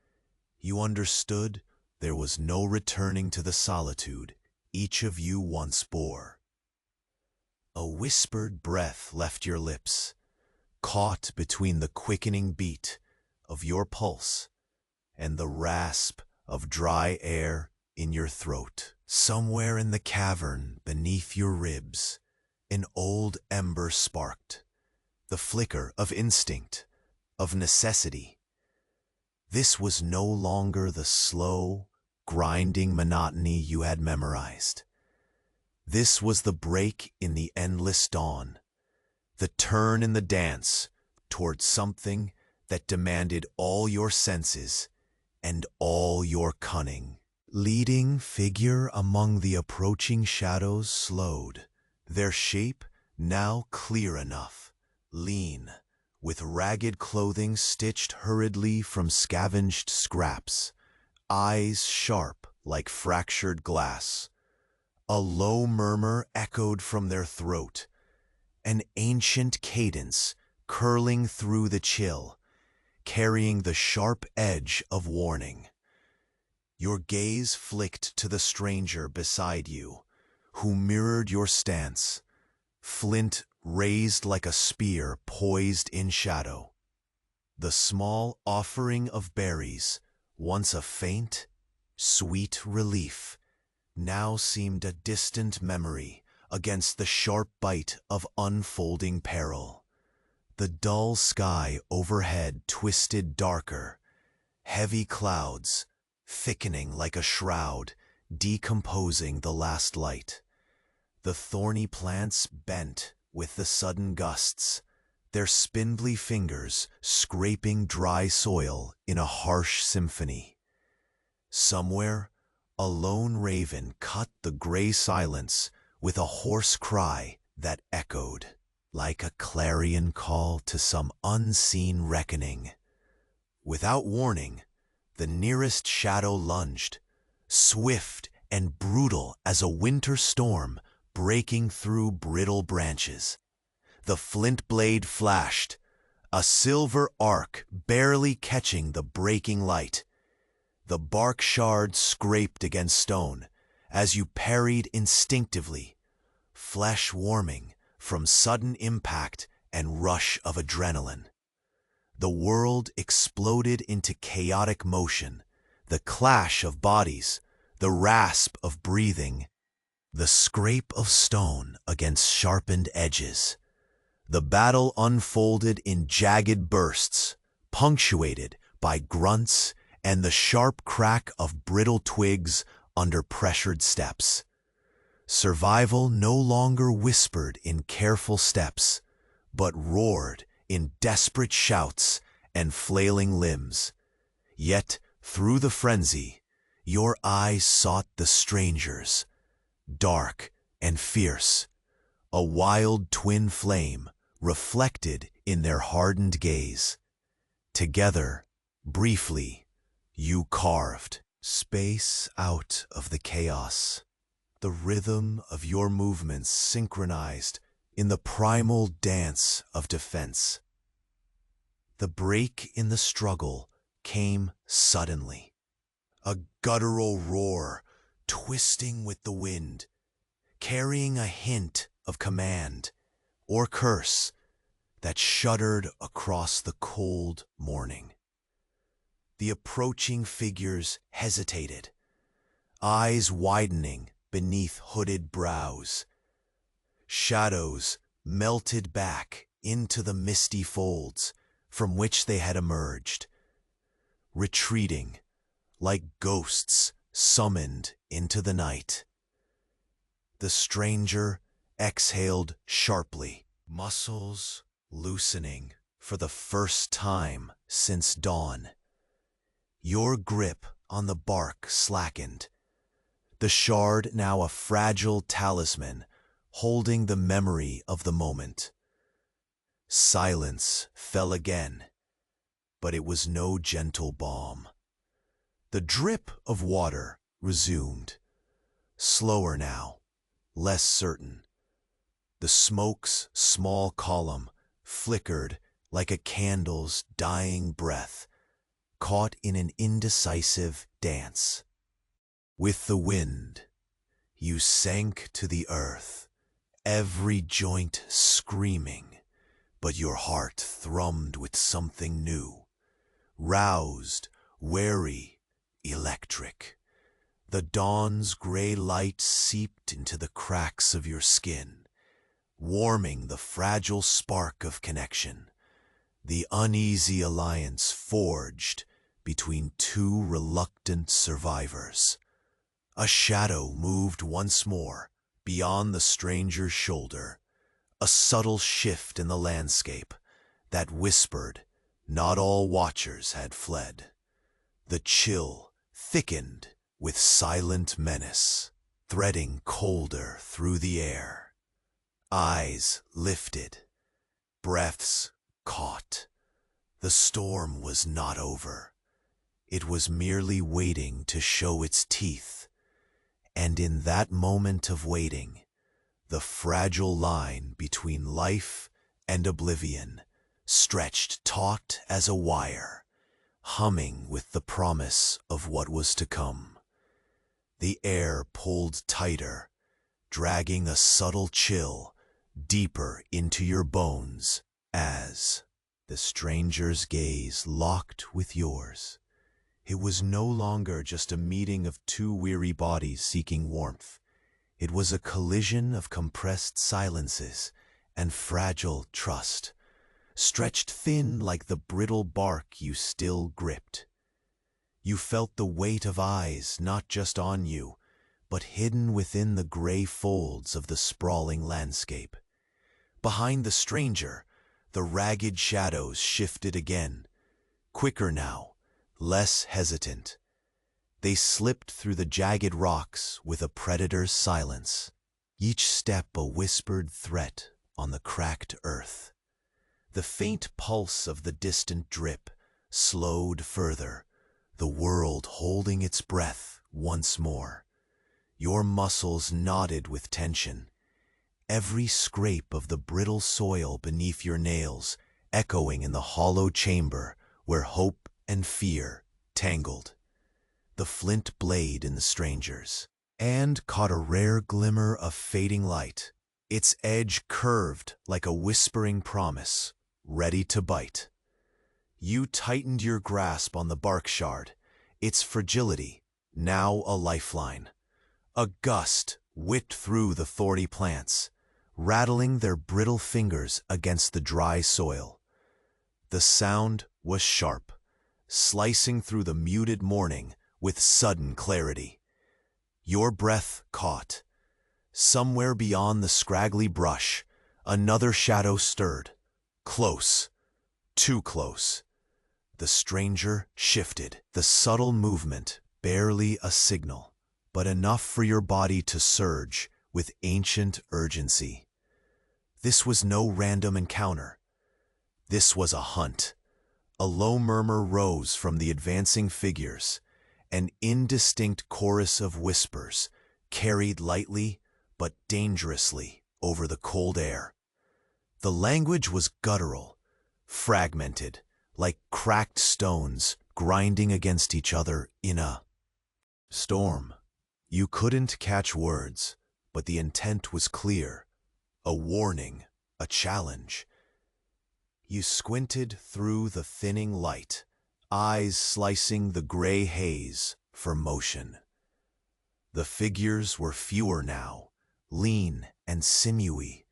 Speaker 1: you understood there was no returning to the solitude each of you once bore. A whispered breath left your lips, caught between the quickening beat of your pulse and the rasp of dry air in your throat. Somewhere in the cavern beneath your ribs, an old ember sparked, the flicker of instinct, of necessity. This was no longer the slow, grinding monotony you had memorized. This was the break in the endless dawn, the turn in the dance towards something that demanded all your senses and all your cunning. Leading figure among the approaching shadows slowed, their shape now clear enough, lean, with ragged clothing stitched hurriedly from scavenged scraps, eyes sharp like fractured glass. A low murmur echoed from their throat, an ancient cadence curling through the chill, carrying the sharp edge of warning. Your gaze flicked to the stranger beside you, who mirrored your stance, flint raised like a spear poised in shadow. The small offering of berries, once a faint, sweet relief, now seemed a distant memory against the sharp bite of unfolding peril. The dull sky overhead twisted darker, heavy clouds, thickening like a shroud, decomposing the last light. The thorny plants bent with the sudden gusts, their spindly fingers scraping dry soil in a harsh symphony. Somewhere, a lone raven cut the gray silence with a hoarse cry that echoed, like a clarion call to some unseen reckoning. Without warning, the nearest shadow lunged, swift and brutal as a winter storm breaking through brittle branches. The flint blade flashed, a silver arc barely catching the breaking light. The bark shard scraped against stone as you parried instinctively, flesh warming from sudden impact and rush of adrenaline. The world exploded into chaotic motion, the clash of bodies, the rasp of breathing, the scrape of stone against sharpened edges. The battle unfolded in jagged bursts, punctuated by grunts and the sharp crack of brittle twigs under pressured steps. Survival no longer whispered in careful steps, but roared in desperate shouts and flailing limbs. Yet, through the frenzy, your eyes sought the strangers, dark and fierce, a wild twin flame reflected in their hardened gaze. Together, briefly, you carved space out of the chaos, the rhythm of your movements synchronized in the primal dance of defense. The break in the struggle came suddenly, a guttural roar twisting with the wind, carrying a hint of command or curse that shuddered across the cold morning. The approaching figures hesitated, eyes widening beneath hooded brows. Shadows melted back into the misty folds from which they had emerged, retreating like ghosts summoned into the night. The stranger exhaled sharply, muscles loosening for the first time since dawn. Your grip on the bark slackened, the shard now a fragile talisman holding the memory of the moment. Silence fell again, but it was no gentle balm. The drip of water resumed, slower now, less certain. The smoke's small column flickered like a candle's dying breath caught in an indecisive dance. With the wind, you sank to the earth, every joint screaming, but your heart thrummed with something new. Roused, wary, electric. The dawn's gray light seeped into the cracks of your skin, warming the fragile spark of connection. The uneasy alliance forged between two reluctant survivors. A shadow moved once more beyond the stranger's shoulder, a subtle shift in the landscape that whispered not all watchers had fled. The chill thickened with silent menace, threading colder through the air. Eyes lifted, breaths caught. The storm was not over. It was merely waiting to show its teeth. And in that moment of waiting, the fragile line between life and oblivion stretched taut as a wire, humming with the promise of what was to come. The air pulled tighter, dragging a subtle chill deeper into your bones as the stranger's gaze locked with yours. It was no longer just a meeting of two weary bodies seeking warmth. It was a collision of compressed silences and fragile trust, stretched thin like the brittle bark you still gripped. You felt the weight of eyes not just on you, but hidden within the gray folds of the sprawling landscape. Behind the stranger, the ragged shadows shifted again, quicker now, less hesitant. They slipped through the jagged rocks with a predator's silence, each step a whispered threat on the cracked earth. The faint pulse of the distant drip slowed further, the world holding its breath once more. Your muscles knotted with tension, every scrape of the brittle soil beneath your nails echoing in the hollow chamber where hope and fear tangled. The flint blade in the stranger's hand caught a rare glimmer of fading light, its edge curved like a whispering promise, ready to bite. You tightened your grasp on the bark shard, its fragility now a lifeline. A gust whipped through the thorny plants, rattling their brittle fingers against the dry soil. The sound was sharp, slicing through the muted morning with sudden clarity. Your breath caught. Somewhere beyond the scraggly brush, another shadow stirred. Close, too close. The stranger shifted, the subtle movement barely a signal, but enough for your body to surge with ancient urgency. This was no random encounter. This was a hunt. A low murmur rose from the advancing figures, an indistinct chorus of whispers, carried lightly but dangerously over the cold air. The language was guttural, fragmented, like cracked stones grinding against each other in a storm. You couldn't catch words, but the intent was clear. A warning, a challenge. You squinted through the thinning light, eyes slicing the gray haze for motion. The figures were fewer now, lean and sinewy,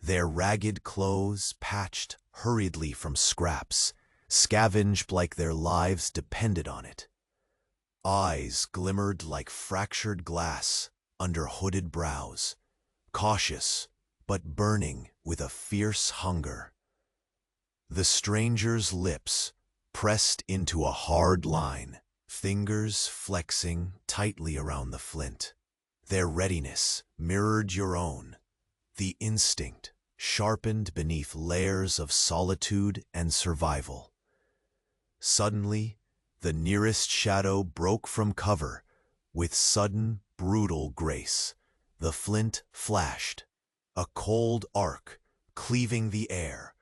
Speaker 1: their ragged clothes patched hurriedly from scraps, scavenged like their lives depended on it. Eyes glimmered like fractured glass under hooded brows, cautious but burning with a fierce hunger. The stranger's lips pressed into a hard line, fingers flexing tightly around the flint. Their readiness mirrored your own, the instinct sharpened beneath layers of solitude and survival. Suddenly, the nearest shadow broke from cover with sudden, brutal grace. The flint flashed, a cold arc cleaving the air,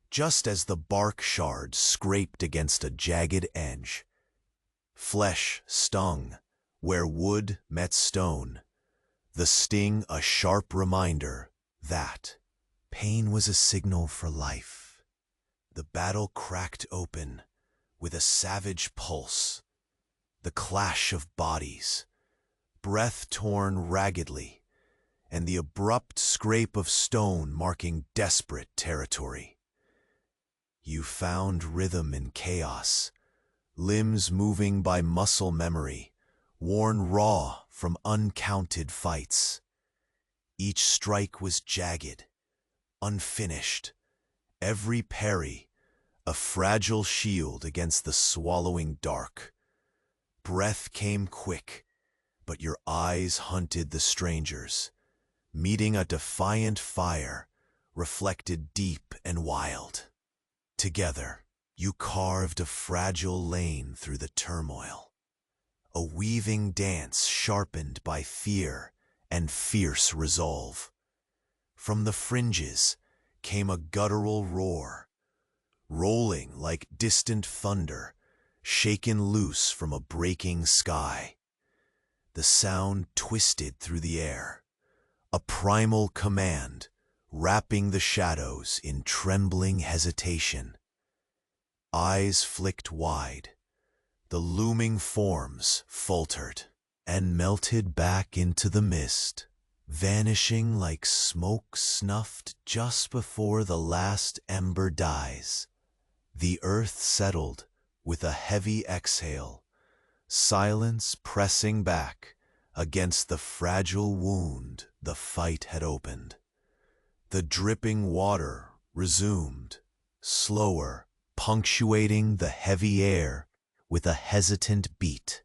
Speaker 1: just as the bark shard scraped against a jagged edge. Flesh stung where wood met stone, the sting a sharp reminder that pain was a signal for life. The battle cracked open with a savage pulse, the clash of bodies, breath torn raggedly, and the abrupt scrape of stone marking desperate territory. You found rhythm in chaos, limbs moving by muscle memory, worn raw from uncounted fights. Each strike was jagged, unfinished, every parry a fragile shield against the swallowing dark. Breath came quick, but your eyes hunted the strangers, meeting a defiant fire reflected deep and wild. Together, you carved a fragile lane through the turmoil, a weaving dance sharpened by fear and fierce resolve. From the fringes came a guttural roar, rolling like distant thunder, shaken loose from a breaking sky. The sound twisted through the air, a primal command, wrapping the shadows in trembling hesitation. Eyes flicked wide, the looming forms faltered and melted back into the mist, vanishing like smoke snuffed just before the last ember dies. The earth settled with a heavy exhale, silence pressing back against the fragile wound the fight had opened. The dripping water resumed, slower, punctuating the heavy air with a hesitant beat.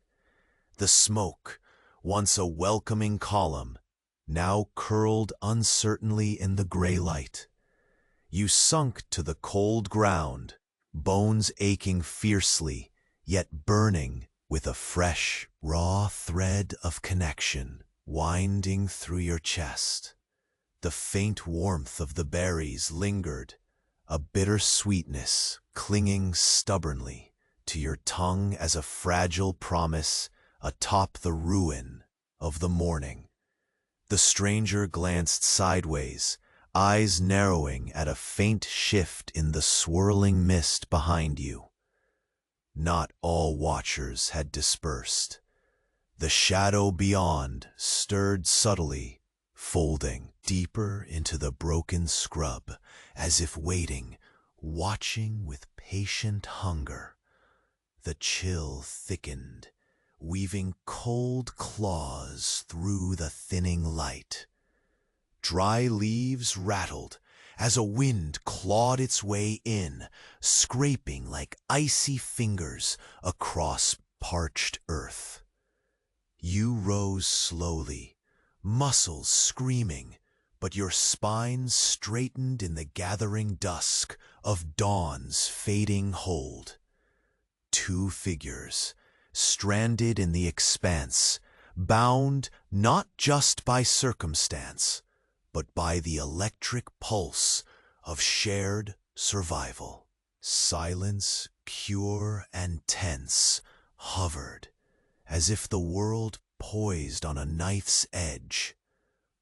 Speaker 1: The smoke, once a welcoming column, now curled uncertainly in the gray light. You sunk to the cold ground, bones aching fiercely, yet burning with a fresh, raw thread of connection winding through your chest. The faint warmth of the berries lingered, a bitter sweetness clinging stubbornly to your tongue as a fragile promise atop the ruin of the morning. The stranger glanced sideways, eyes narrowing at a faint shift in the swirling mist behind you. Not all watchers had dispersed. The shadow beyond stirred subtly, folding deeper into the broken scrub, as if waiting, watching with patient hunger. The chill thickened, weaving cold claws through the thinning light. Dry leaves rattled as a wind clawed its way in, scraping like icy fingers across parched earth. You rose slowly, muscles screaming, but your spine straightened in the gathering dusk of dawn's fading hold. Two figures, stranded in the expanse, bound not just by circumstance, but by the electric pulse of shared survival. Silence, pure and tense, hovered, as if the world poised on a knife's edge,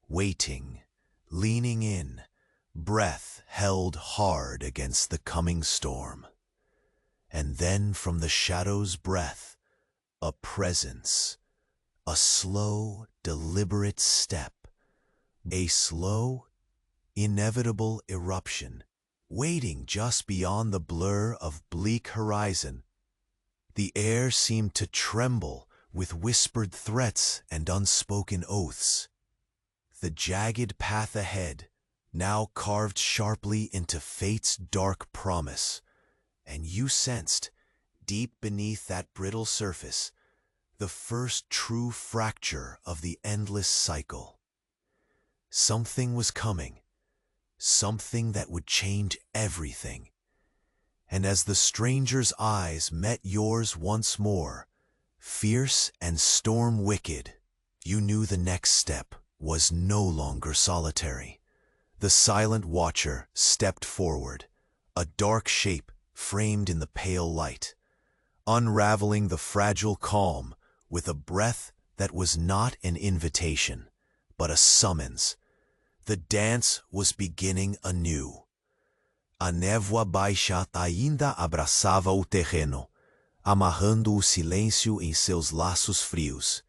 Speaker 1: waiting, leaning in, breath held hard against the coming storm. And then from the shadow's breath, a presence, a slow, deliberate step, a slow, inevitable eruption, waiting just beyond the blur of bleak horizon. The air seemed to tremble with whispered threats and unspoken oaths. The jagged path ahead, now carved sharply into fate's dark promise, and you sensed, deep beneath that brittle surface, the first true fracture of the endless cycle. Something was coming, something that would change everything. And as the stranger's eyes met yours once more, fierce and storm-wicked, you knew the next step was no longer solitary. The silent watcher stepped forward, a dark shape framed in the pale light, unraveling the fragile calm with a breath that was not an invitation, but a summons. The dance was beginning anew. A névoa baixa ainda abraçava o terreno, amarrando o silêncio em seus laços frios,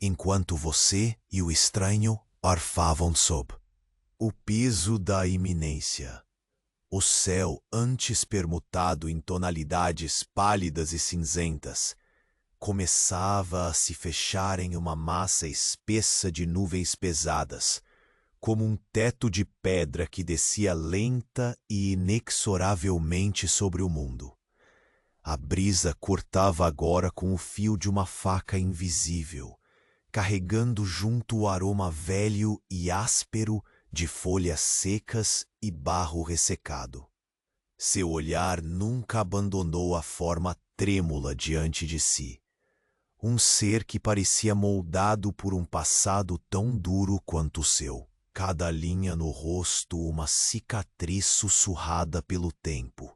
Speaker 1: enquanto você e o estranho arfavam sob o peso da iminência. O céu, antes permutado em tonalidades pálidas e cinzentas, começava a se fechar em uma massa espessa de nuvens pesadas, como um teto de pedra que descia lenta e inexoravelmente sobre o mundo. A brisa cortava agora com o fio de uma faca invisível, carregando junto o aroma velho e áspero de folhas secas e barro ressecado. Seu olhar nunca abandonou a forma trêmula diante de si. Um ser que parecia moldado por um passado tão duro quanto o seu. Cada linha no rosto uma cicatriz sussurrada pelo tempo.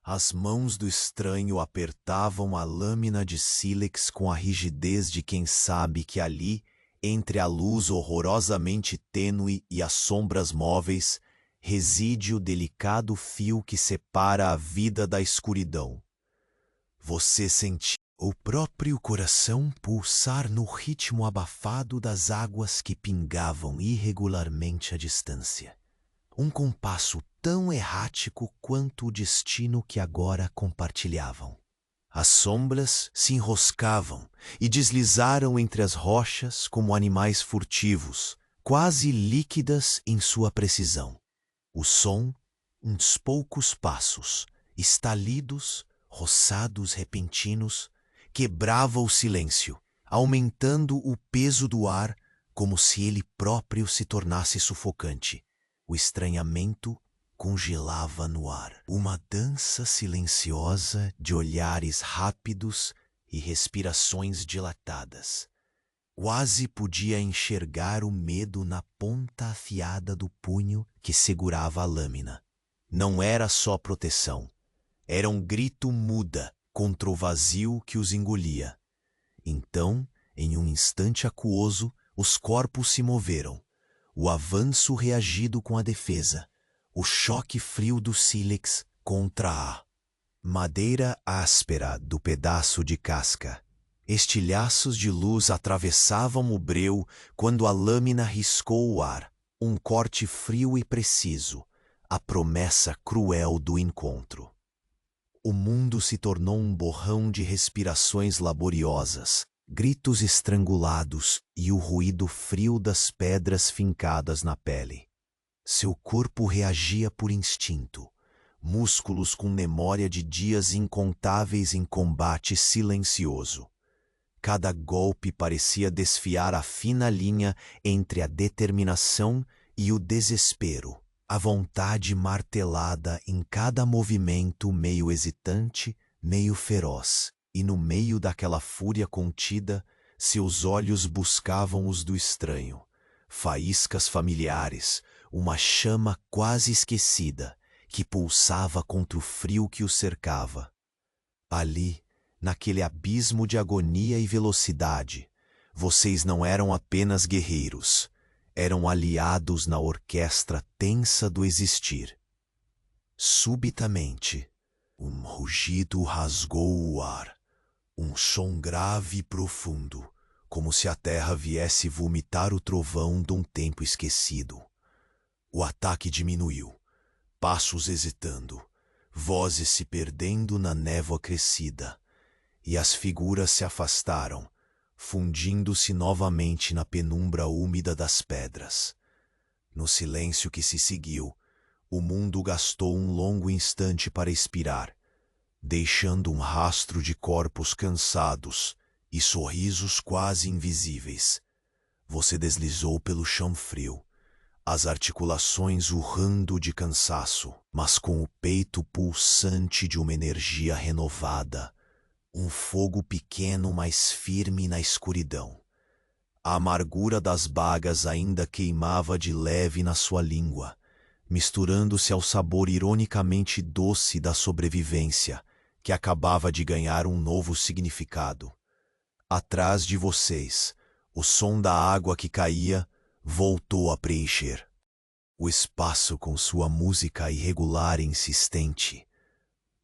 Speaker 1: As mãos do estranho apertavam a lâmina de sílex com a rigidez de quem sabe que ali, entre a luz horrorosamente tênue e as sombras móveis, reside o delicado fio que separa a vida da escuridão. Você sentia o próprio coração pulsar no ritmo abafado das águas que pingavam irregularmente à distância. Um compasso tão errático quanto o destino que agora compartilhavam. As sombras se enroscavam e deslizaram entre as rochas como animais furtivos, quase líquidas em sua precisão. O som, uns poucos passos, estalidos, roçados repentinos, quebrava o silêncio, aumentando o peso do ar como se ele próprio se tornasse sufocante. O estranhamento congelava no ar. Uma dança silenciosa de olhares rápidos e respirações dilatadas. Quase podia enxergar o medo na ponta afiada do punho que segurava a lâmina. Não era só proteção. Era um grito muda contra o vazio que os engolia. Então, em um instante aquoso, os corpos se moveram. O avanço reagido com a defesa. O choque frio do sílex contra a madeira áspera do pedaço de casca. Estilhaços de luz atravessavam o breu quando a lâmina riscou o ar. Um corte frio e preciso. A promessa cruel do encontro. O mundo se tornou um borrão de respirações laboriosas, gritos estrangulados e o ruído frio das pedras fincadas na pele. Seu corpo reagia por instinto, músculos com memória de dias incontáveis em combate silencioso. Cada golpe parecia desfiar a fina linha entre a determinação e o desespero. A vontade martelada em cada movimento meio hesitante, meio feroz. E no meio daquela fúria contida, seus olhos buscavam os do estranho. Faíscas familiares, uma chama quase esquecida, que pulsava contra o frio que o cercava. Ali, naquele abismo de agonia e velocidade, vocês não eram apenas guerreiros. Eram aliados na orquestra tensa do existir. Subitamente, um rugido rasgou o ar, um som grave e profundo, como se a terra viesse vomitar o trovão de um tempo esquecido. O ataque diminuiu, passos hesitando, vozes se perdendo na névoa crescida, e as figuras se afastaram, fundindo-se novamente na penumbra úmida das pedras. No silêncio que se seguiu, o mundo gastou um longo instante para expirar, deixando um rastro de corpos cansados e sorrisos quase invisíveis. Você deslizou pelo chão frio, as articulações urrando de cansaço, mas com o peito pulsante de uma energia renovada, um fogo pequeno mais firme na escuridão. A amargura das bagas ainda queimava de leve na sua língua, misturando-se ao sabor ironicamente doce da sobrevivência, que acabava de ganhar um novo significado. Atrás de vocês, o som da água que caía voltou a preencher o espaço com sua música irregular e insistente.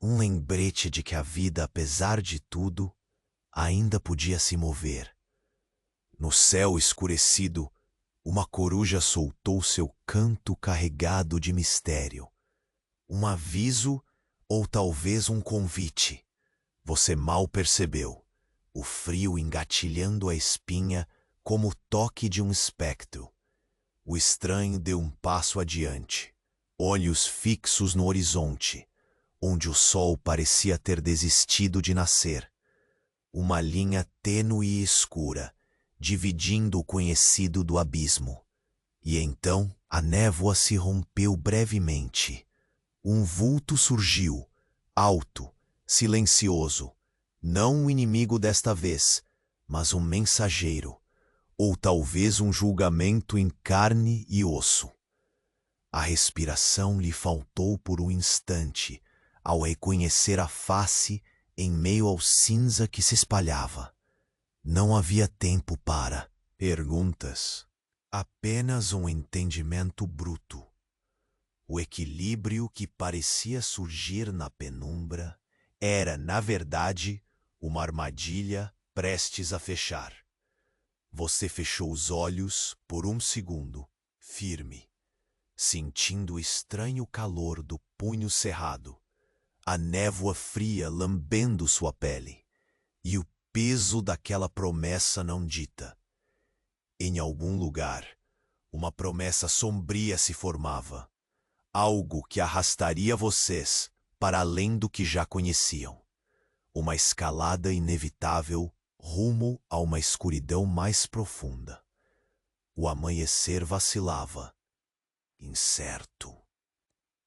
Speaker 1: Um lembrete de que a vida, apesar de tudo, ainda podia se mover. No céu escurecido, uma coruja soltou seu canto carregado de mistério. Um aviso ou talvez um convite. Você mal percebeu, o frio engatilhando a espinha como o toque de um espectro. O estranho deu um passo adiante, olhos fixos no horizonte, onde o sol parecia ter desistido de nascer. Uma linha tênue e escura, dividindo o conhecido do abismo. E então a névoa se rompeu brevemente. Um vulto surgiu, alto, silencioso, não um inimigo desta vez, mas um mensageiro, ou talvez um julgamento em carne e osso. A respiração lhe faltou por um instante, ao reconhecer a face em meio ao cinza que se espalhava. Não havia tempo para perguntas, apenas um entendimento bruto. O equilíbrio que parecia surgir na penumbra era, na verdade, uma armadilha prestes a fechar. Você fechou os olhos por um segundo, firme, sentindo o estranho calor do punho cerrado, a névoa fria lambendo sua pele e o peso daquela promessa não dita. Em algum lugar, uma promessa sombria se formava, algo que arrastaria vocês para além do que já conheciam. Uma escalada inevitável rumo a uma escuridão mais profunda. O amanhecer vacilava, incerto.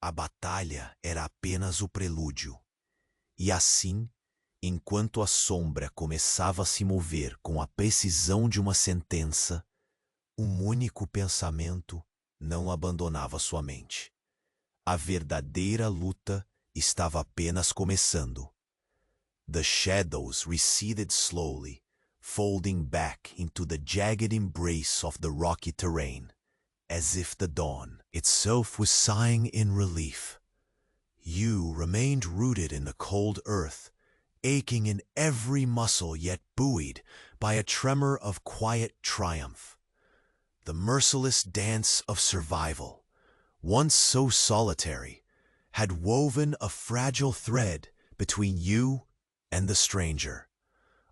Speaker 1: A batalha era apenas o prelúdio. E assim, enquanto a sombra começava a se mover com a precisão de uma sentença, um único pensamento não abandonava sua mente. A verdadeira luta estava apenas começando. The shadows receded slowly, folding back into the jagged embrace of the rocky terrain, as if the dawn itself was sighing in relief. You remained rooted in the cold earth, aching in every muscle yet buoyed by a tremor of quiet triumph. The merciless dance of survival, once so solitary, had woven a fragile thread between you and the stranger,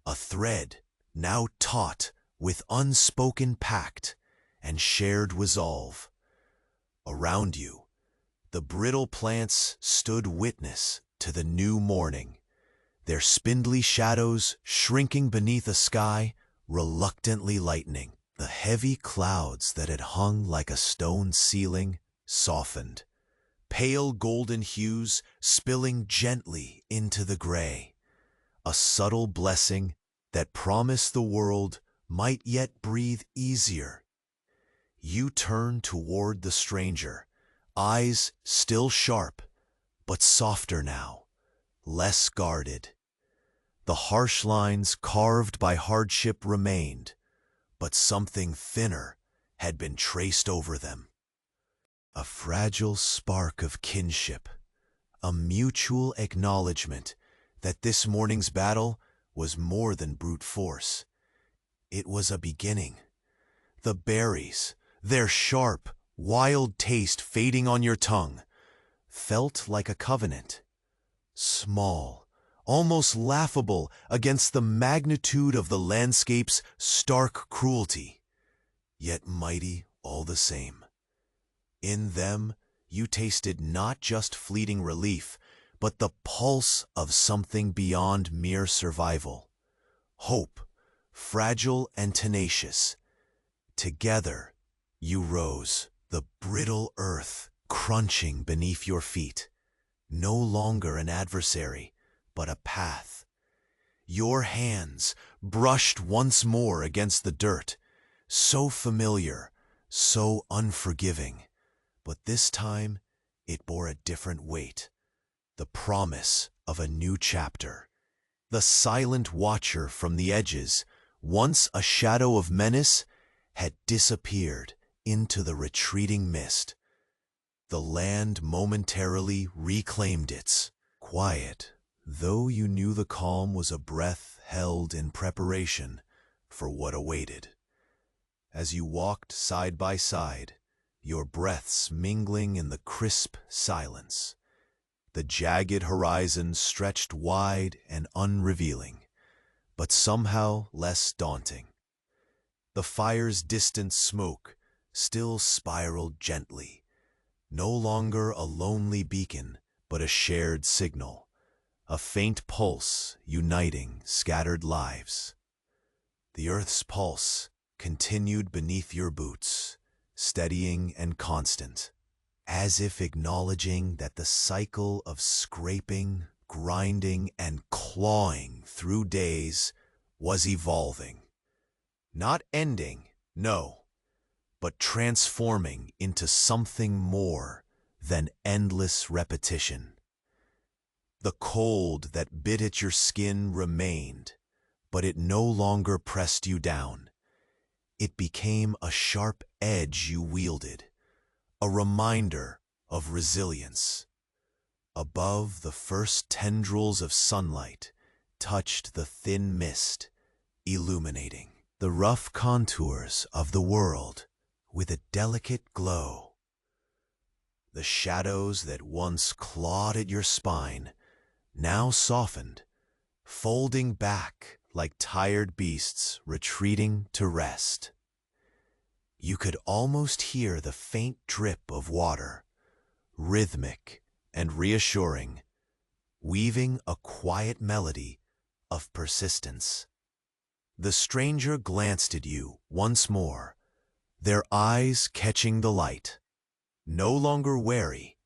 Speaker 1: a thread now taut with unspoken pact and shared resolve. Around you, the brittle plants stood witness to the new morning, their spindly shadows shrinking beneath a sky reluctantly lightening. The heavy clouds that had hung like a stone ceiling softened, pale golden hues spilling gently into the gray, a subtle blessing that promised the world might yet breathe easier. You turned toward the stranger, eyes still sharp, but softer now, less guarded. The harsh lines carved by hardship remained, but something thinner had been traced over them. A fragile spark of kinship, a mutual acknowledgement that this morning's battle was more than brute force. It was a beginning. The berries, their sharp, wild taste fading on your tongue, felt like a covenant. Small, almost laughable against the magnitude of the landscape's stark cruelty, yet mighty all the same. In them, you tasted not just fleeting relief, but the pulse of something beyond mere survival. Hope, fragile and tenacious. Together, you rose, the brittle earth crunching beneath your feet, no longer an adversary, but a path. Your hands brushed once more against the dirt, so familiar, so unforgiving, but this time it bore a different weight, the promise of a new chapter. The silent watcher from the edges, once a shadow of menace, had disappeared into the retreating mist. The land momentarily reclaimed its quiet, though you knew the calm was a breath held in preparation for what awaited. As you walked side by side, your breaths mingling in the crisp silence, the jagged horizon stretched wide and unrevealing, but somehow less daunting. The fire's distant smoke still spiraled gently, no longer a lonely beacon, but a shared signal, a faint pulse uniting scattered lives. The earth's pulse continued beneath your boots, steadying and constant, as if acknowledging that the cycle of scraping, grinding, and clawing through days was evolving. Not ending, no, but transforming into something more than endless repetition. The cold that bit at your skin remained, but it no longer pressed you down. It became a sharp edge you wielded, a reminder of resilience. Above, the first tendrils of sunlight touched the thin mist, illuminating the rough contours of the world with a delicate glow. The shadows that once clawed at your spine now softened, folding back like tired beasts retreating to rest. You could almost hear the faint drip of water, rhythmic and reassuring, weaving a quiet melody of persistence. The stranger glanced at you once more, their eyes catching the light, no longer wary,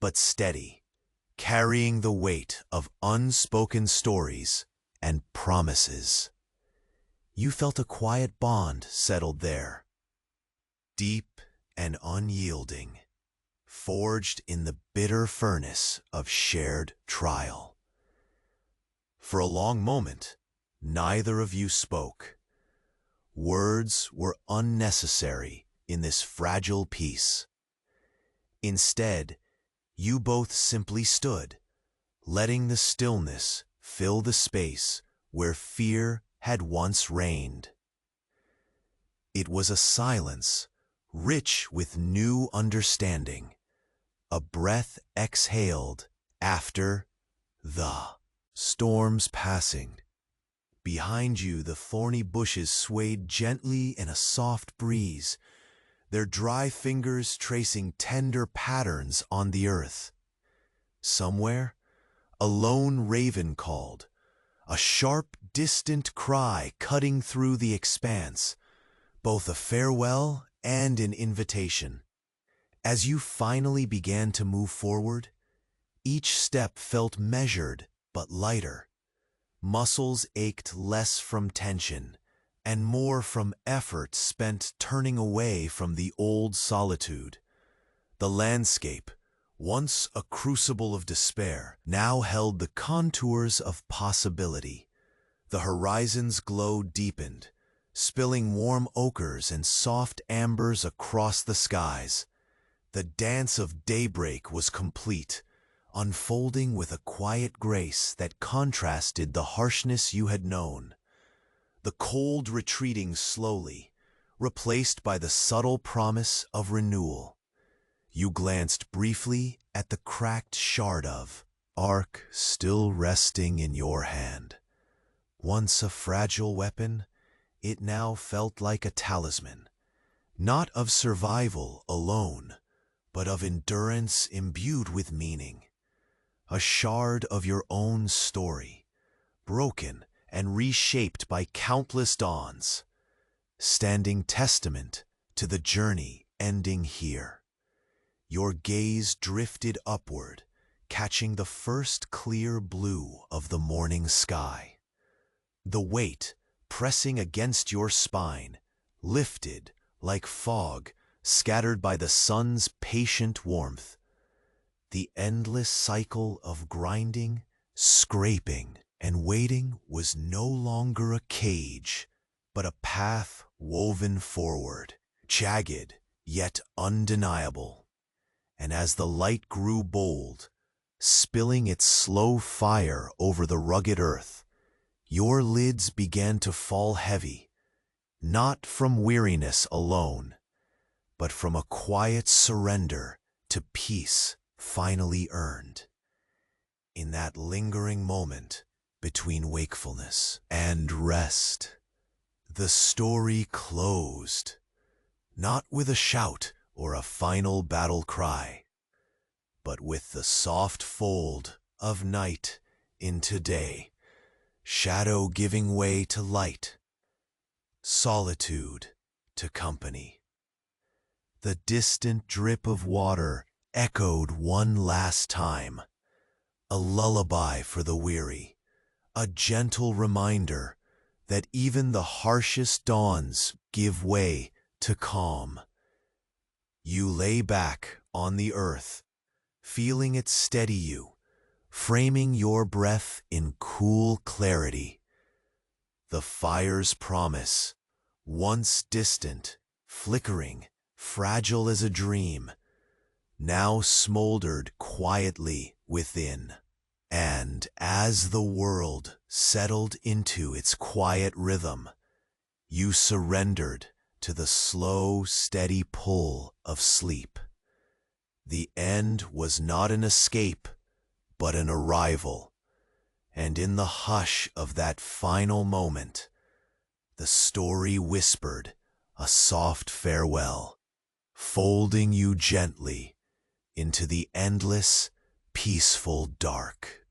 Speaker 1: but steady, carrying the weight of unspoken stories and promises. You felt a quiet bond settled there, deep and unyielding, forged in the bitter furnace of shared trial. For a long moment, neither of you spoke. Words were unnecessary in this fragile peace. Instead, you both simply stood, letting the stillness fill the space where fear had once reigned. It was a silence rich with new understanding, a breath exhaled after the storm's passing. Behind you, the thorny bushes swayed gently in a soft breeze, their dry fingers tracing tender patterns on the earth. Somewhere, a lone raven called, a sharp, distant cry cutting through the expanse, both a farewell and an invitation. As you finally began to move forward, each step felt measured but lighter. Muscles ached less from tension and more from effort spent turning away from the old solitude. The landscape, once a crucible of despair, now held the contours of possibility. The horizon's glow deepened, spilling warm ochres and soft ambers across the skies. The dance of daybreak was complete, unfolding with a quiet grace that contrasted the harshness you had known. The cold retreating slowly, replaced by the subtle promise of renewal. You glanced briefly at the cracked shard of arc still resting in your hand. Once a fragile weapon, it now felt like a talisman, not of survival alone, but of endurance imbued with meaning. A shard of your own story, broken and reshaped by countless dawns, standing testament to the journey ending here. Your gaze drifted upward, catching the first clear blue of the morning sky. The weight, pressing against your spine, lifted like fog scattered by the sun's patient warmth. The endless cycle of grinding, Scraping and waiting was no longer a cage, but a path woven forward, jagged yet undeniable. And as the light grew bold, spilling its slow fire over the rugged earth, your lids began to fall heavy, not from weariness alone, but from a quiet surrender to peace finally earned. In that lingering moment between wakefulness and rest, the story closed, not with a shout or a final battle cry, but with the soft fold of night into day, shadow giving way to light, solitude to company. The distant drip of water echoed one last time, a lullaby for the weary, a gentle reminder that even the harshest dawns give way to calm. You lay back on the earth, feeling it steady you, framing your breath in cool clarity. The fire's promise, once distant, flickering, fragile as a dream, now smoldered quietly within. And as the world settled into its quiet rhythm, you surrendered to the slow, steady pull of sleep. The end was not an escape, but an arrival. And in the hush of that final moment, the story whispered a soft farewell, folding you gently into the endless, peaceful dark.